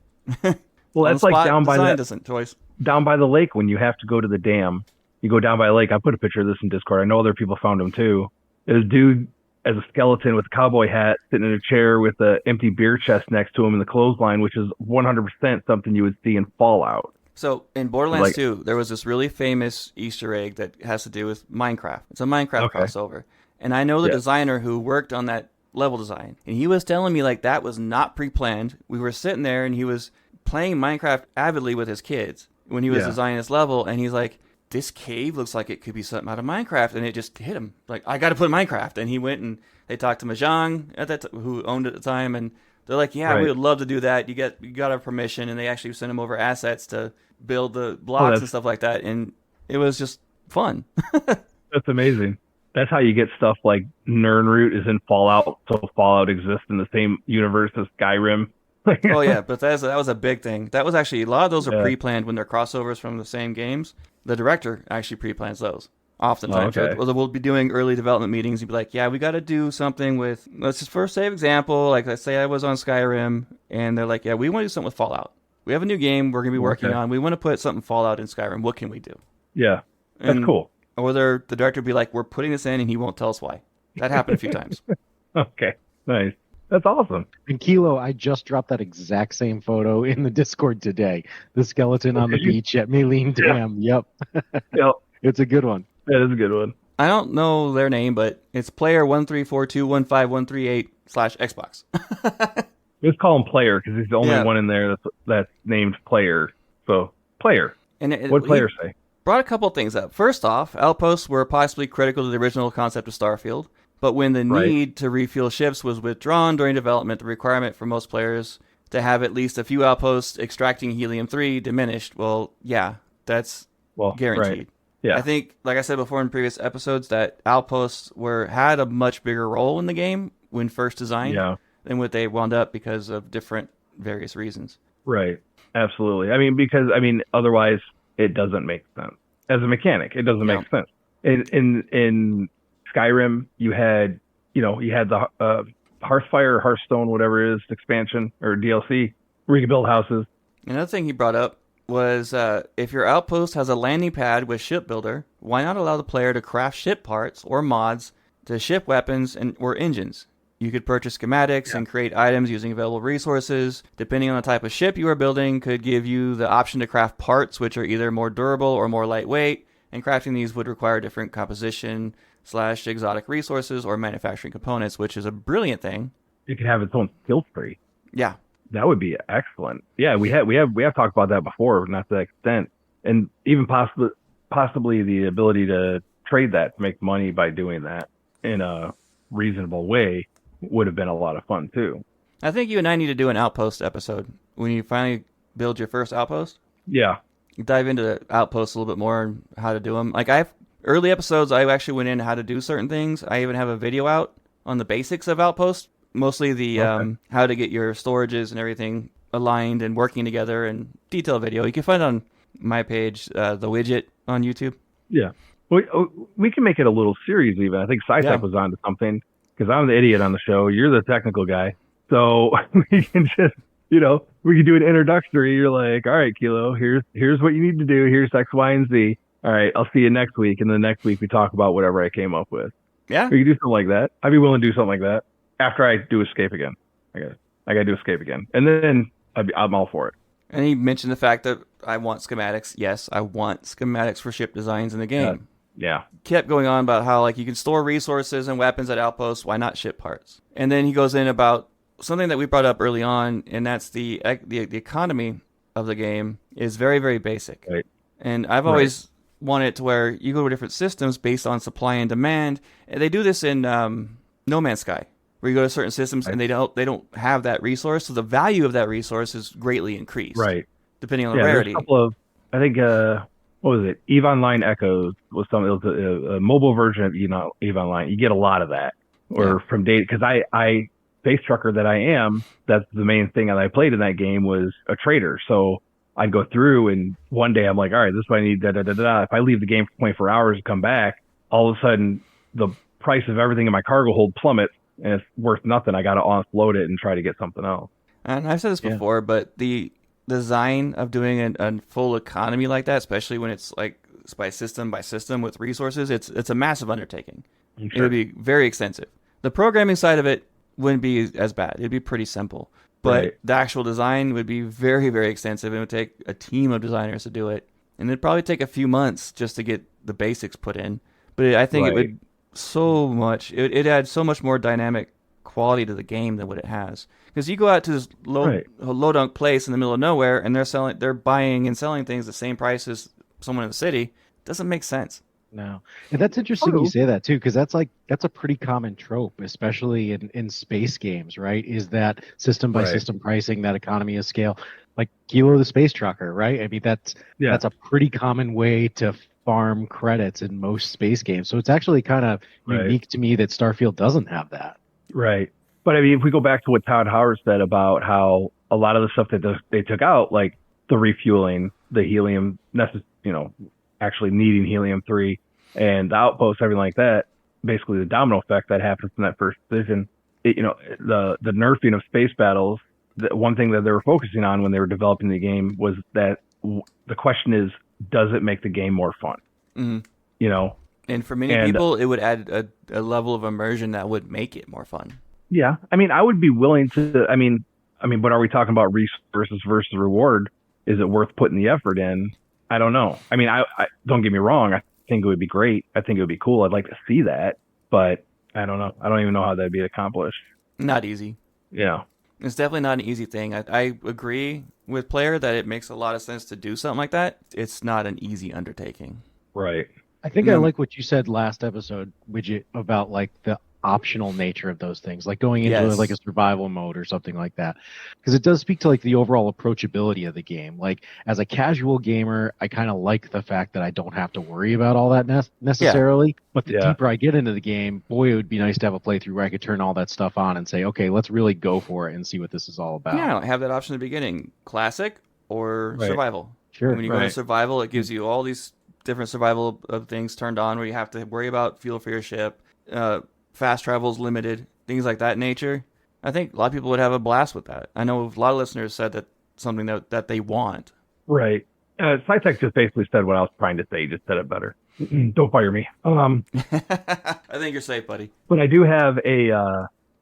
Well, that's like down by choice. Down by the lake when you have to go to the dam. You go down by a lake. I put a picture of this in Discord. I know other people found them too. There's a dude as a skeleton with a cowboy hat sitting in a chair with an empty beer chest next to him in the clothesline, which is 100% something you would see in Fallout. So in Borderlands 2, there was this really famous Easter egg that has to do with Minecraft. It's a Minecraft crossover. And I know the designer who worked on that level design. And he was telling me like that was not pre-planned. We were sitting there and he was playing Minecraft avidly with his kids when he was designing this level. And he's like, this cave looks like it could be something out of Minecraft. And it just hit him. Like, I got to put Minecraft. And he went and they talked to Mahjong at that who owned it at the time. And they're like, yeah, we would love to do that. You got our permission. And they actually sent him over assets to build the blocks and stuff like that. And it was just fun. That's amazing. That's how you get stuff like Nirnroot is in Fallout, so Fallout exists in the same universe as Skyrim. Oh yeah, but that was a big thing. That was actually a lot of those are pre-planned when they're crossovers from the same games. The director actually pre-plans those oftentimes. So we'll be doing early development meetings. He'd be like, "Yeah, we got to do something with. Let's just first say example. Like let's say I was on Skyrim, and they're like, "Yeah, we want to do something with Fallout. We have a new game we're gonna be working on. We want to put something Fallout in Skyrim. What can we do?" Yeah, that's cool. Or the director would be like, we're putting this in, and he won't tell us why. That happened a few times. Okay, nice. That's awesome. And Kilo, I just dropped that exact same photo in the Discord today. The skeleton on the beach at Maylene Dam. Yep. It's a good one. That is a good one. I don't know their name, but it's player 134215138/Xbox. Let's call him Player because he's the only one in there that's named Player. So, Player. And what Player say? Brought a couple things up. First off, outposts were possibly critical to the original concept of Starfield, but when the need to refuel ships was withdrawn during development, the requirement for most players to have at least a few outposts extracting helium-3 diminished. Well, yeah, that's guaranteed. Right. Yeah. I think, like I said before in previous episodes, that outposts had a much bigger role in the game when first designed than what they wound up because of different various reasons. Right. Absolutely. I mean, because otherwise it doesn't make sense as a mechanic. It doesn't make sense. In Skyrim, you had the Hearthfire, Hearthstone, whatever it is, expansion or DLC where you can build houses. Another thing he brought up was if your outpost has a landing pad with ship builder, why not allow the player to craft ship parts or mods to ship weapons or engines? You could purchase schematics and create items using available resources. Depending on the type of ship you are building, could give you the option to craft parts which are either more durable or more lightweight, and crafting these would require different composition / exotic resources or manufacturing components, which is a brilliant thing. It could have its own skill tree. Yeah. That would be excellent. Yeah, we have talked about that before, not to that extent. And even possibly the ability to trade that to make money by doing that in a reasonable way would have been a lot of fun too. I think you and I need to do an outpost episode when you finally build your first outpost. Yeah. Dive into the outposts a little bit more and how to do them. Like early episodes, I actually went in how to do certain things. I even have a video out on the basics of outposts, mostly the how to get your storages and everything aligned and working together, and detailed video. You can find it on my page, the Wigit on YouTube. Yeah. We can make it a little series even. I think Psytech was onto something. Because I'm the idiot on the show. You're the technical guy. So we can just, we can do an introductory. You're like, all right, Kilo, here's what you need to do. Here's X, Y, and Z. All right, I'll see you next week. And then next week we talk about whatever I came up with. Yeah. We can do something like that. I'd be willing to do something like that after I do Escape again. I got to do Escape again. And then I'm all for it. And he mentioned the fact that I want schematics. Yes, I want schematics for ship designs in the game. Yeah. Kept going on about how you can store resources and weapons at outposts. Why not ship parts? And then he goes in about something that we brought up early on, and that's the economy of the game is very, very basic. Right. And I've always wanted it to where you go to different systems based on supply and demand. And they do this in No Man's Sky, where you go to certain systems and they don't have that resource, so the value of that resource is greatly increased. Right. Depending on the rarity. There's a couple of, I think. What was it? EVE Online Echoes was something. It was a mobile version of EVE Online. You get a lot of that, from data. Because I space trucker that I am, that's the main thing that I played in that game was a trader. So I'd go through, and one day I'm like, all right, this is what I need. If I leave the game for 24 hours and come back, all of a sudden the price of everything in my cargo hold plummets, and it's worth nothing. I got to offload it and try to get something else. And I've said this before, but the design of doing a full economy like that, especially when it's like by system with resources, it's a massive undertaking. Sure. It would be very extensive. The programming side of it wouldn't be as bad. It'd be pretty simple. But the actual design would be very, very extensive. It would take a team of designers to do it. And it'd probably take a few months just to get the basics put in. But I think it would it adds so much more dynamic quality to the game than what it has. Because you go out to this low dunk place in the middle of nowhere, and they're buying and selling things the same price as someone in the city. It doesn't make sense. No, and that's interesting you say that too, because that's a pretty common trope, especially in space games, right? Is that system by system pricing, that economy of scale, like Kilo the Space Trucker, right? I mean, that's a pretty common way to farm credits in most space games. So it's actually kind of unique to me that Starfield doesn't have that. Right. But I mean, if we go back to what Todd Howard said about how a lot of the stuff that they took out, like the refueling, the helium, actually needing helium-3 and the outposts, everything like that, basically the domino effect that happens in that first decision, the nerfing of space battles, the one thing that they were focusing on when they were developing the game was that the question is, does it make the game more fun? Mm-hmm. And for many people, it would add a level of immersion that would make it more fun. Yeah. I mean, I would be willing to, I mean, but are we talking about resources versus reward? Is it worth putting the effort in? I don't know. I mean, I don't get me wrong. I think it would be great. I think it would be cool. I'd like to see that, but I don't know. I don't even know how that'd be accomplished. Not easy. Yeah. It's definitely not an easy thing. I agree with Player that it makes a lot of sense to do something like that. It's not an easy undertaking. Right. I think I like what you said last episode, Wigit, about like the optional nature of those things, like going into like a survival mode or something like that, because it does speak to like the overall approachability of the game. Like as a casual gamer, I kind of like the fact that I don't have to worry about all that necessarily. But the deeper I get into the game, boy, it would be nice to have a playthrough where I could turn all that stuff on and say, okay, let's really go for it and see what this is all about. Yeah, I have that option at the beginning, classic or survival. Sure. And when you go to survival, it gives you all these different survival of things turned on where you have to worry about fuel for your ship. Fast travel is limited, things like that nature. I think a lot of people would have a blast with that. I know a lot of listeners said that something that they want. Right. Psytech just basically said what I was trying to say. He just said it better. Don't fire me. I think you're safe, buddy. But I do have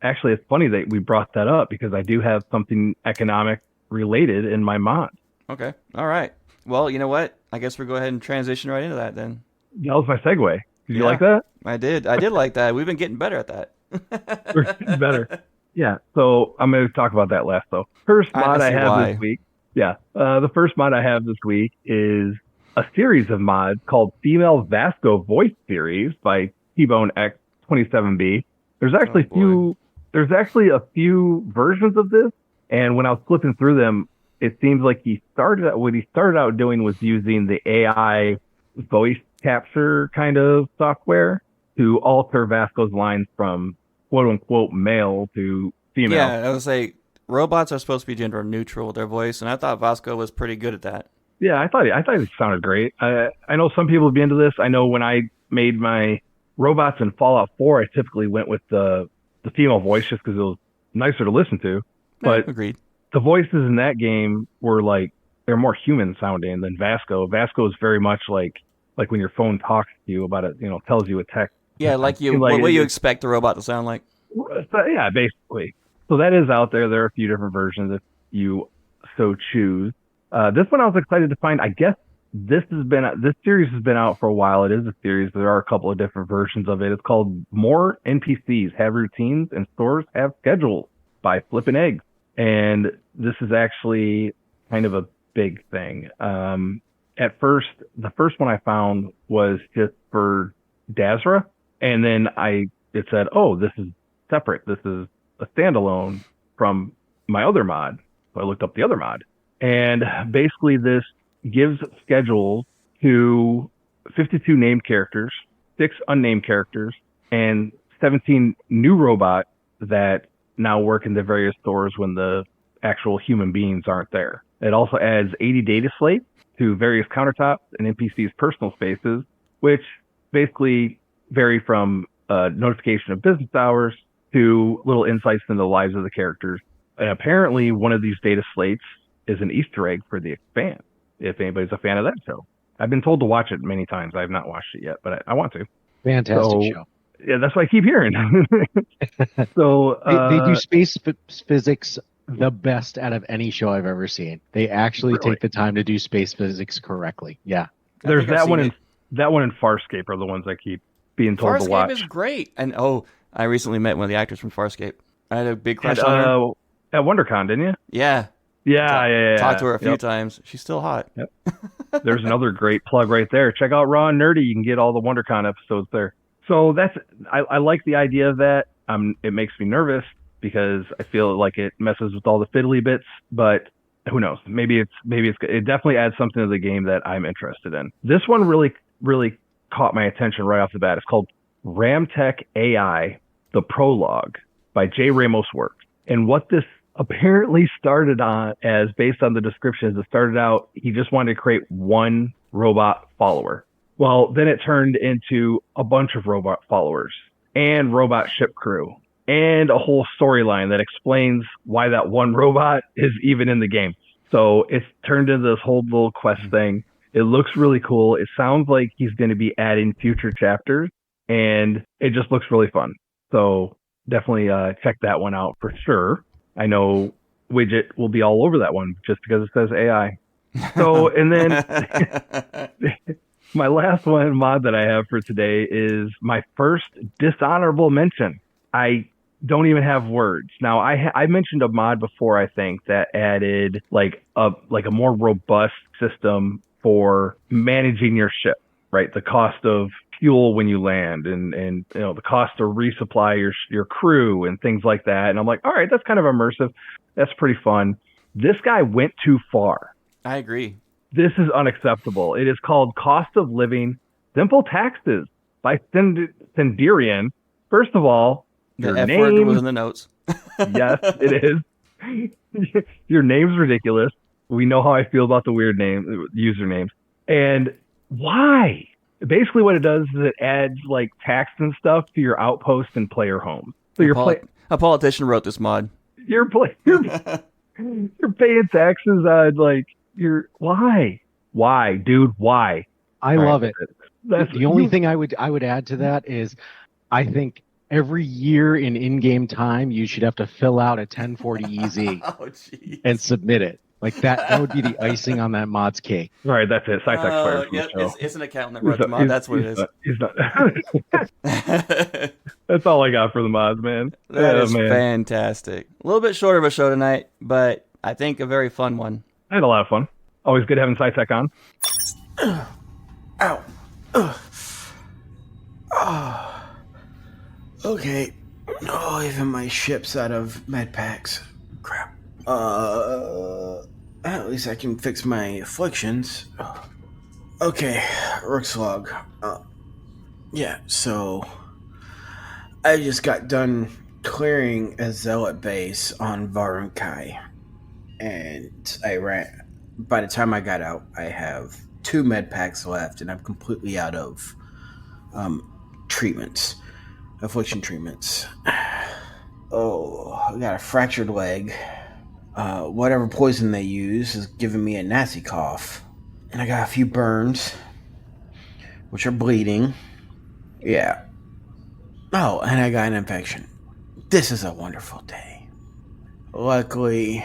actually, it's funny that we brought that up because I do have something economic related in my mod. Okay. All right. Well, you know what? I guess we'll go ahead and transition right into that then. That was my segue. Did you like that? I did like that. We've been getting better at that. We're getting better. Yeah. So I'm going to talk about that last, though. First mod I have this week. Yeah. The first mod I have this week is a series of mods called Female Vasco Voice Series by T-Bone X27B. There's actually a few versions of this, and when I was flipping through them, it seems like what he started out doing was using the AI voice capture kind of software to alter Vasco's lines from quote unquote male to female. Yeah, I would say robots are supposed to be gender neutral with their voice, and I thought Vasco was pretty good at that. Yeah, I thought it sounded great. I know some people would be into this. I know when I made my robots in Fallout 4, I typically went with the female voice just because it was nicer to listen to. But agreed. The voices in that game were they're more human sounding than Vasco. Vasco is very much like when your phone talks to you about it, tells you a text. Yeah, what you expect the robot to sound like. So, yeah, basically. So that is out there. There are a few different versions if you so choose. This one I was excited to find. I guess this series has been out for a while. It is a series. There are a couple of different versions of it. It's called More NPCs Have Routines and Stores Have Schedules by Flippin' Eggs. And this is actually kind of a big thing. At first, the first one I found was just for Dazra, and then it said, oh, this is separate. This is a standalone from my other mod. So I looked up the other mod. And basically this gives schedules to 52 named characters, 6 unnamed characters, and 17 new robots that now work in the various stores when the actual human beings aren't there. It also adds 80 data slates to various countertops and NPCs' personal spaces, which basically vary from notification of business hours to little insights into the lives of the characters. And apparently one of these data slates is an Easter egg for The Expanse, if anybody's a fan of that show. I've been told to watch it many times. I have not watched it yet, but I want to. Fantastic show. Yeah, that's what I keep hearing. So they do space physics the best out of any show I've ever seen. They actually take the time to do space physics correctly. Yeah. There's that one and Farscape are the ones I keep being told to watch. Farscape is great. And I recently met one of the actors from Farscape. I had a big crush on her. At WonderCon, didn't you? Yeah. Yeah. Talked to her a few times. She's still hot. Yep. There's another great plug right there. Check out Raw and Nerdy. You can get all the WonderCon episodes there. So I like the idea of that. It makes me nervous because I feel like it messes with all the fiddly bits, but who knows? Maybe it definitely adds something to the game that I'm interested in. This one really, really caught my attention right off the bat. It's called Ramtech AI, the Prologue by Jay Ramos Works. And what this apparently started on, as based on the descriptions, it started out, he just wanted to create one robot follower. Well, then it turned into a bunch of robot followers and robot ship crew and a whole storyline that explains why that one robot is even in the game. So it's turned into this whole little quest thing. It looks really cool. It sounds like he's going to be adding future chapters, and it just looks really fun. So definitely check that one out for sure. I know Wigit will be all over that one just because it says AI. So, and then my last mod that I have for today is my first dishonorable mention. I don't even have words. Now, I mentioned a mod before, I think, that added like a more robust system for managing your ship, right? The cost of fuel when you land and the cost to resupply your crew and things like that. And I'm like, all right, that's kind of immersive. That's pretty fun. This guy went too far. I agree. This is unacceptable. It is called Cost of Living Simple Taxes by Sendirian. First of all, the F word was in the notes. Yes, it is. Your name's ridiculous. We know how I feel about the weird usernames. And why? Basically what it does is it adds like tax and stuff to your outpost and player home. So a politician wrote this mod. You're paying taxes on why, dude? Why? I love it. The only thing I would add to that is I think every year in-game time you should have to fill out a 1040 EZ and submit it. Like that would be the icing on that mod's cake. All right, that's it. Psytech it's an accountant that wrote the mod. That's what it is. He's not. That's all I got for the mods, man. That is fantastic. A little bit shorter of a show tonight, but I think a very fun one. I had a lot of fun. Always good having Psytech on. Ow. Okay. Oh, even my ship's out of med packs. Crap. At least I can fix my afflictions. Okay, Rook's log. Yeah, so I just got done clearing a zealot base on Varunkai, and by the time I got out, I have 2 med packs left, and I'm completely out of affliction treatments. Oh, I got a fractured leg. Whatever poison they use is giving me a nasty cough. And I got a few burns, which are bleeding. Yeah. Oh, and I got an infection. This is a wonderful day. Luckily,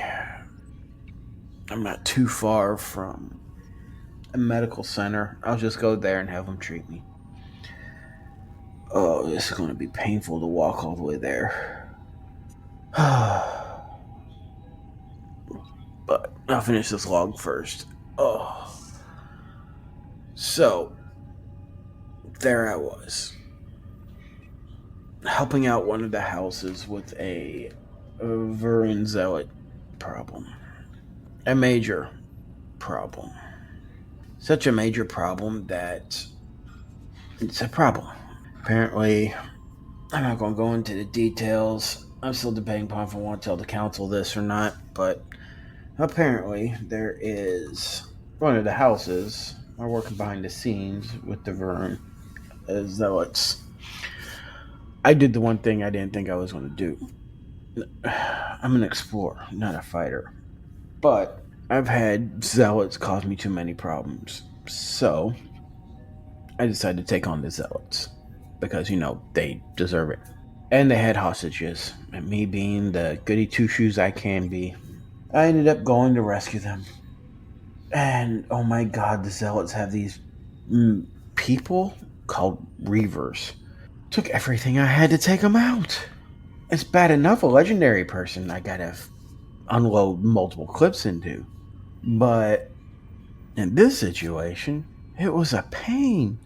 I'm not too far from a medical center. I'll just go there and have them treat me. Oh, this is going to be painful to walk all the way there. But I'll finish this log first. Oh. So, there I was. Helping out one of the houses with a Varun Zealot problem. A major problem. Such a major problem that it's a problem. Apparently, I'm not going to go into the details. I'm still debating upon if I want to tell the council this or not, but apparently there is one of the houses are working behind the scenes with the Varun Zealots. I did the one thing I didn't think I was going to do. I'm an explorer, not a fighter. But I've had Zealots cause me too many problems. So I decided to take on the zealots because, they deserve it. And they had hostages. And me being the goody two-shoes I can be, I ended up going to rescue them. And oh my god, the zealots have these people called reavers. Took everything I had to take them out. It's bad enough a legendary person I gotta unload multiple clips into. But in this situation, it was a pain.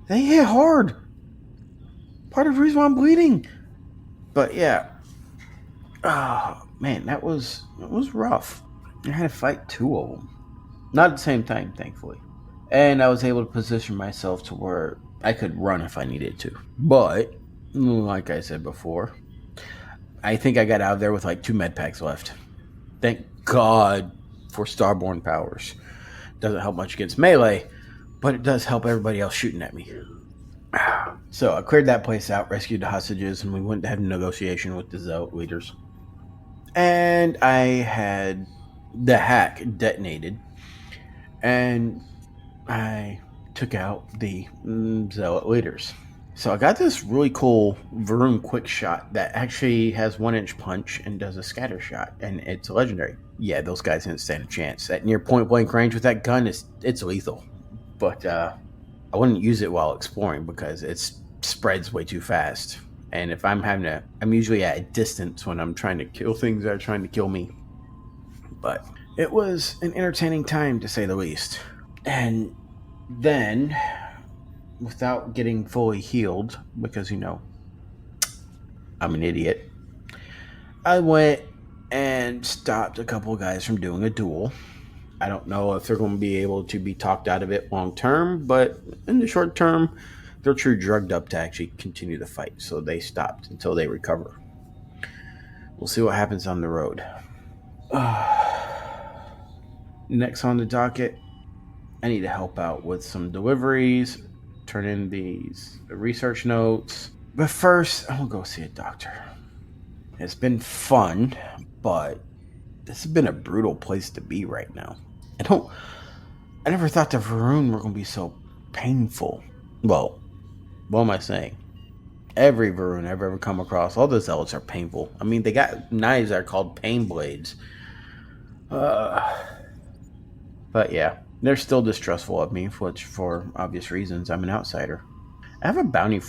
They hit hard. Part of the reason why I'm bleeding. But yeah. Oh man, it was rough. I had to fight 2 of them. Not at the same time, thankfully. And I was able to position myself to where I could run if I needed to. But, like I said before, I think I got out of there with like 2 med packs left. Thank God for Starborn powers. Doesn't help much against melee, but it does help everybody else shooting at me. So I cleared that place out, rescued the hostages, and we went to have a negotiation with the Zealot leaders. And I had the hack detonated, and I took out the Zealot leaders. So I got this really cool Varun quick shot that actually has 1-inch punch and does a scatter shot, and it's legendary. Yeah, those guys didn't stand a chance. At near point blank range with that gun, it's lethal. But I wouldn't use it while exploring because it spreads way too fast. And if I'm usually at a distance when I'm trying to kill things that are trying to kill me. But it was an entertaining time to say the least. And then, without getting fully healed, because, I'm an idiot, I went and stopped a couple of guys from doing a duel. I don't know if they're going to be able to be talked out of it long term, but in the short term, they're too drugged up to actually continue the fight, so they stopped until they recover. We'll see what happens on the road. Next on the docket, I need to help out with some deliveries, turn in these research notes. But first, I'm going to go see a doctor. It's been fun, but this has been a brutal place to be right now. I never thought the Varun were going to be so painful. Well, what am I saying? Every Varun I've ever come across, all the zealots are painful. I mean, they got knives that are called pain blades. But yeah, they're still distrustful of me, which for obvious reasons, I'm an outsider. I have a bounty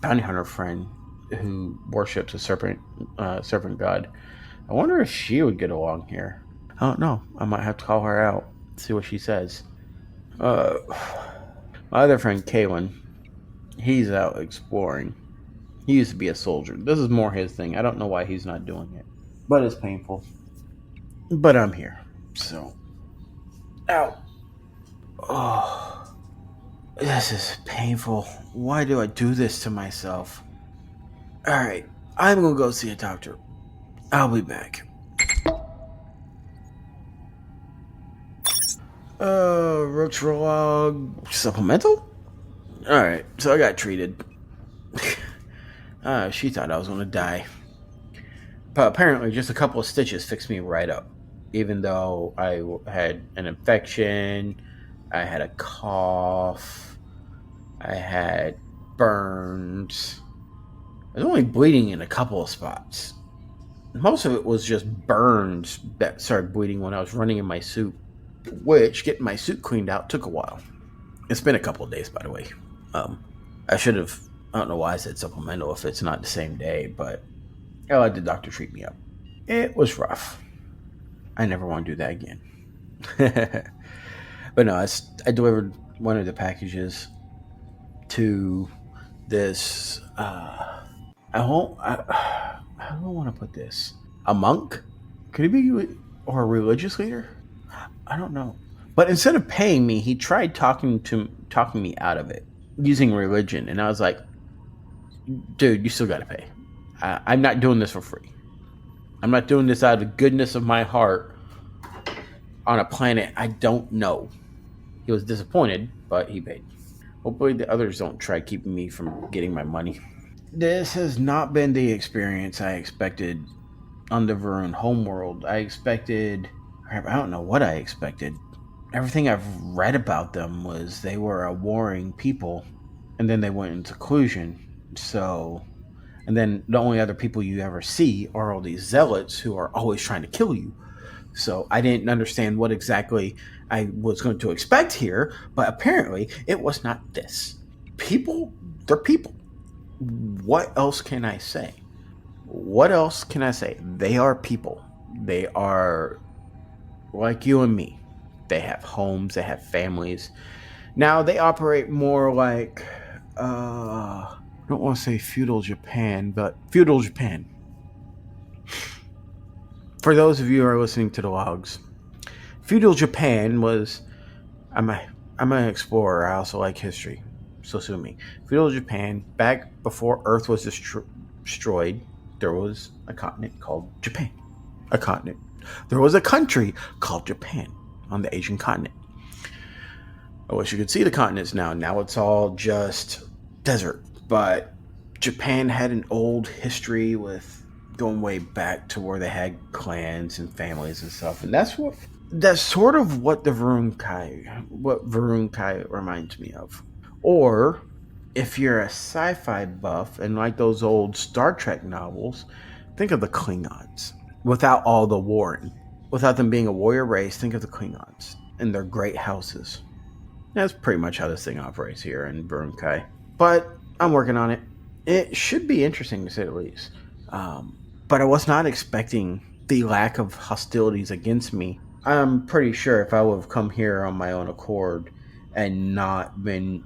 hunter friend who worships a serpent god. I wonder if she would get along here. I don't know. I might have to call her out, see what she says. My other friend, Kalen, he's out exploring. He used to be a soldier. This is more his thing. I don't know why he's not doing it. But it's painful. But I'm here. So. Ow. Oh. This is painful. Why do I do this to myself? Alright. I'm gonna go see a doctor. I'll be back. Rook's log supplemental? Alright, so I got treated. She thought I was gonna die. But apparently just a couple of stitches fixed me right up. Even though I had an infection, I had a cough, I had burns. I was only bleeding in a couple of spots. Most of it was just burns that started bleeding when I was running in my suit, which getting my suit cleaned out took a while. It's been a couple of days, by the way. I should have, I don't know why I said supplemental if it's not the same day, but I let the doctor treat me up. It was rough. I never want to do that again. But no, I delivered one of the packages to this, I don't want to put this. A monk? Could he be, or a religious leader? I don't know. But instead of paying me, he tried talking me out of it using religion, and I was like, dude, you still got to pay. I'm not doing this for free. I'm not doing this out of the goodness of my heart on a planet I don't know. He was disappointed, but he paid. Hopefully the others don't try keeping me from getting my money. This has not been the experience I expected on the Varun homeworld. I don't know what I expected. everything I've read about them was they were a warring people, and then they went into seclusion. So, and then the only other people you ever see are all these zealots who are always trying to kill you. So I didn't understand what exactly I was going to expect here, but apparently it was not this. People, they're people. What else can I say? What else can I say? They are people. They are like you and me. They have homes, they have families. Now they operate more like I don't want to say feudal Japan, but feudal Japan. For those of you who are listening to the logs, feudal Japan was I'm an explorer. I also like history. So sue me. Feudal Japan, back before Earth was destroyed, there was a continent called Japan. A continent. There was a country called Japan on the Asian continent. I wish you could see the continents now. Now it's all just desert. But Japan had an old history with going way back to where they had clans and families and stuff. And that's sort of what Varunkai reminds me of. Or if you're a sci-fi buff and like those old Star Trek novels, think of the Klingons. Without all the warring. Without them being a warrior race, think of the Klingons and their great houses. That's pretty much how this thing operates here in Varunkai. But I'm working on it. It should be interesting to say the least. But I was not expecting the lack of hostilities against me. I'm pretty sure if I would have come here on my own accord and not been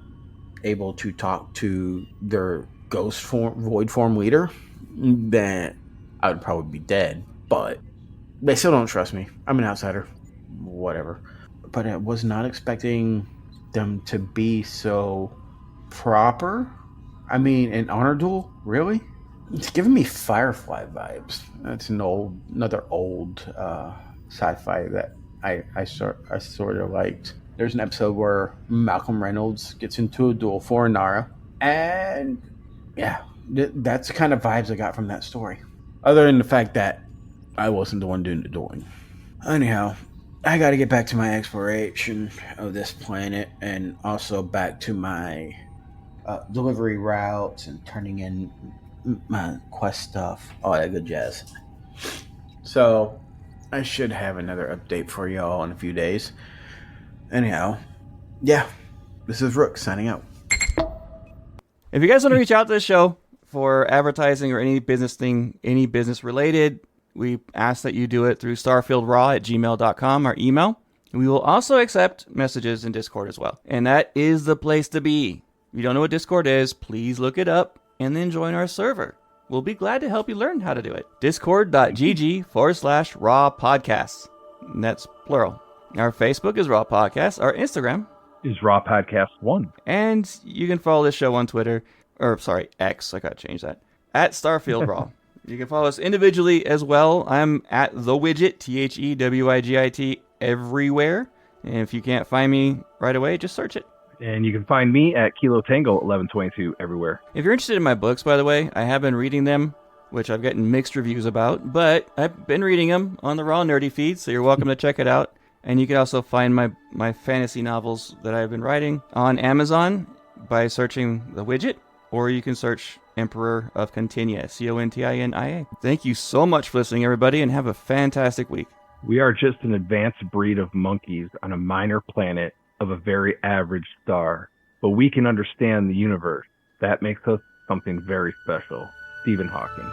able to talk to their void form leader, then I would probably be dead. But they still don't trust me. I'm an outsider. Whatever. But I was not expecting them to be so proper. I mean, an honor duel? Really? It's giving me Firefly vibes. That's another old sci-fi that I sort of liked. There's an episode where Malcolm Reynolds gets into a duel for Inara, and yeah, that's the kind of vibes I got from that story. Other than the fact that I wasn't the one doing the dueling. Anyhow, I got to get back to my exploration of this planet, and also back to my delivery routes and turning in my quest stuff, all that good jazz. So I should have another update for y'all in a few days. Anyhow, yeah, this is Rook signing out. If you guys want to reach out to the show for advertising or any business thing, any business related, we ask that you do it through starfieldraw@gmail.com, our email. We will also accept messages in Discord as well. And that is the place to be. If you don't know what Discord is, please look it up and then join our server. We'll be glad to help you learn how to do it. Discord.gg/Raw Podcasts. And that's plural. Our Facebook is Raw Podcasts. Our Instagram is Raw Podcast 1. And you can follow this show on Twitter. X. I got to change that. At Starfield Raw. You can follow us individually as well. I'm at the Wigit, TheWigit, everywhere. And if you can't find me right away, just search it. And you can find me at Kilo Tango 1122 everywhere. If you're interested in my books, by the way, I have been reading them, which I've gotten mixed reviews about, but I've been reading them on the Raw Nerdy feed, so you're welcome to check it out. And you can also find my fantasy novels that I've been writing on Amazon by searching The Wigit, or you can search Emperor of Continia, Continia. Thank you so much for listening, everybody, and have a fantastic week. We are just an advanced breed of monkeys on a minor planet of a very average star, but we can understand the universe. That makes us something very special. Stephen Hawking.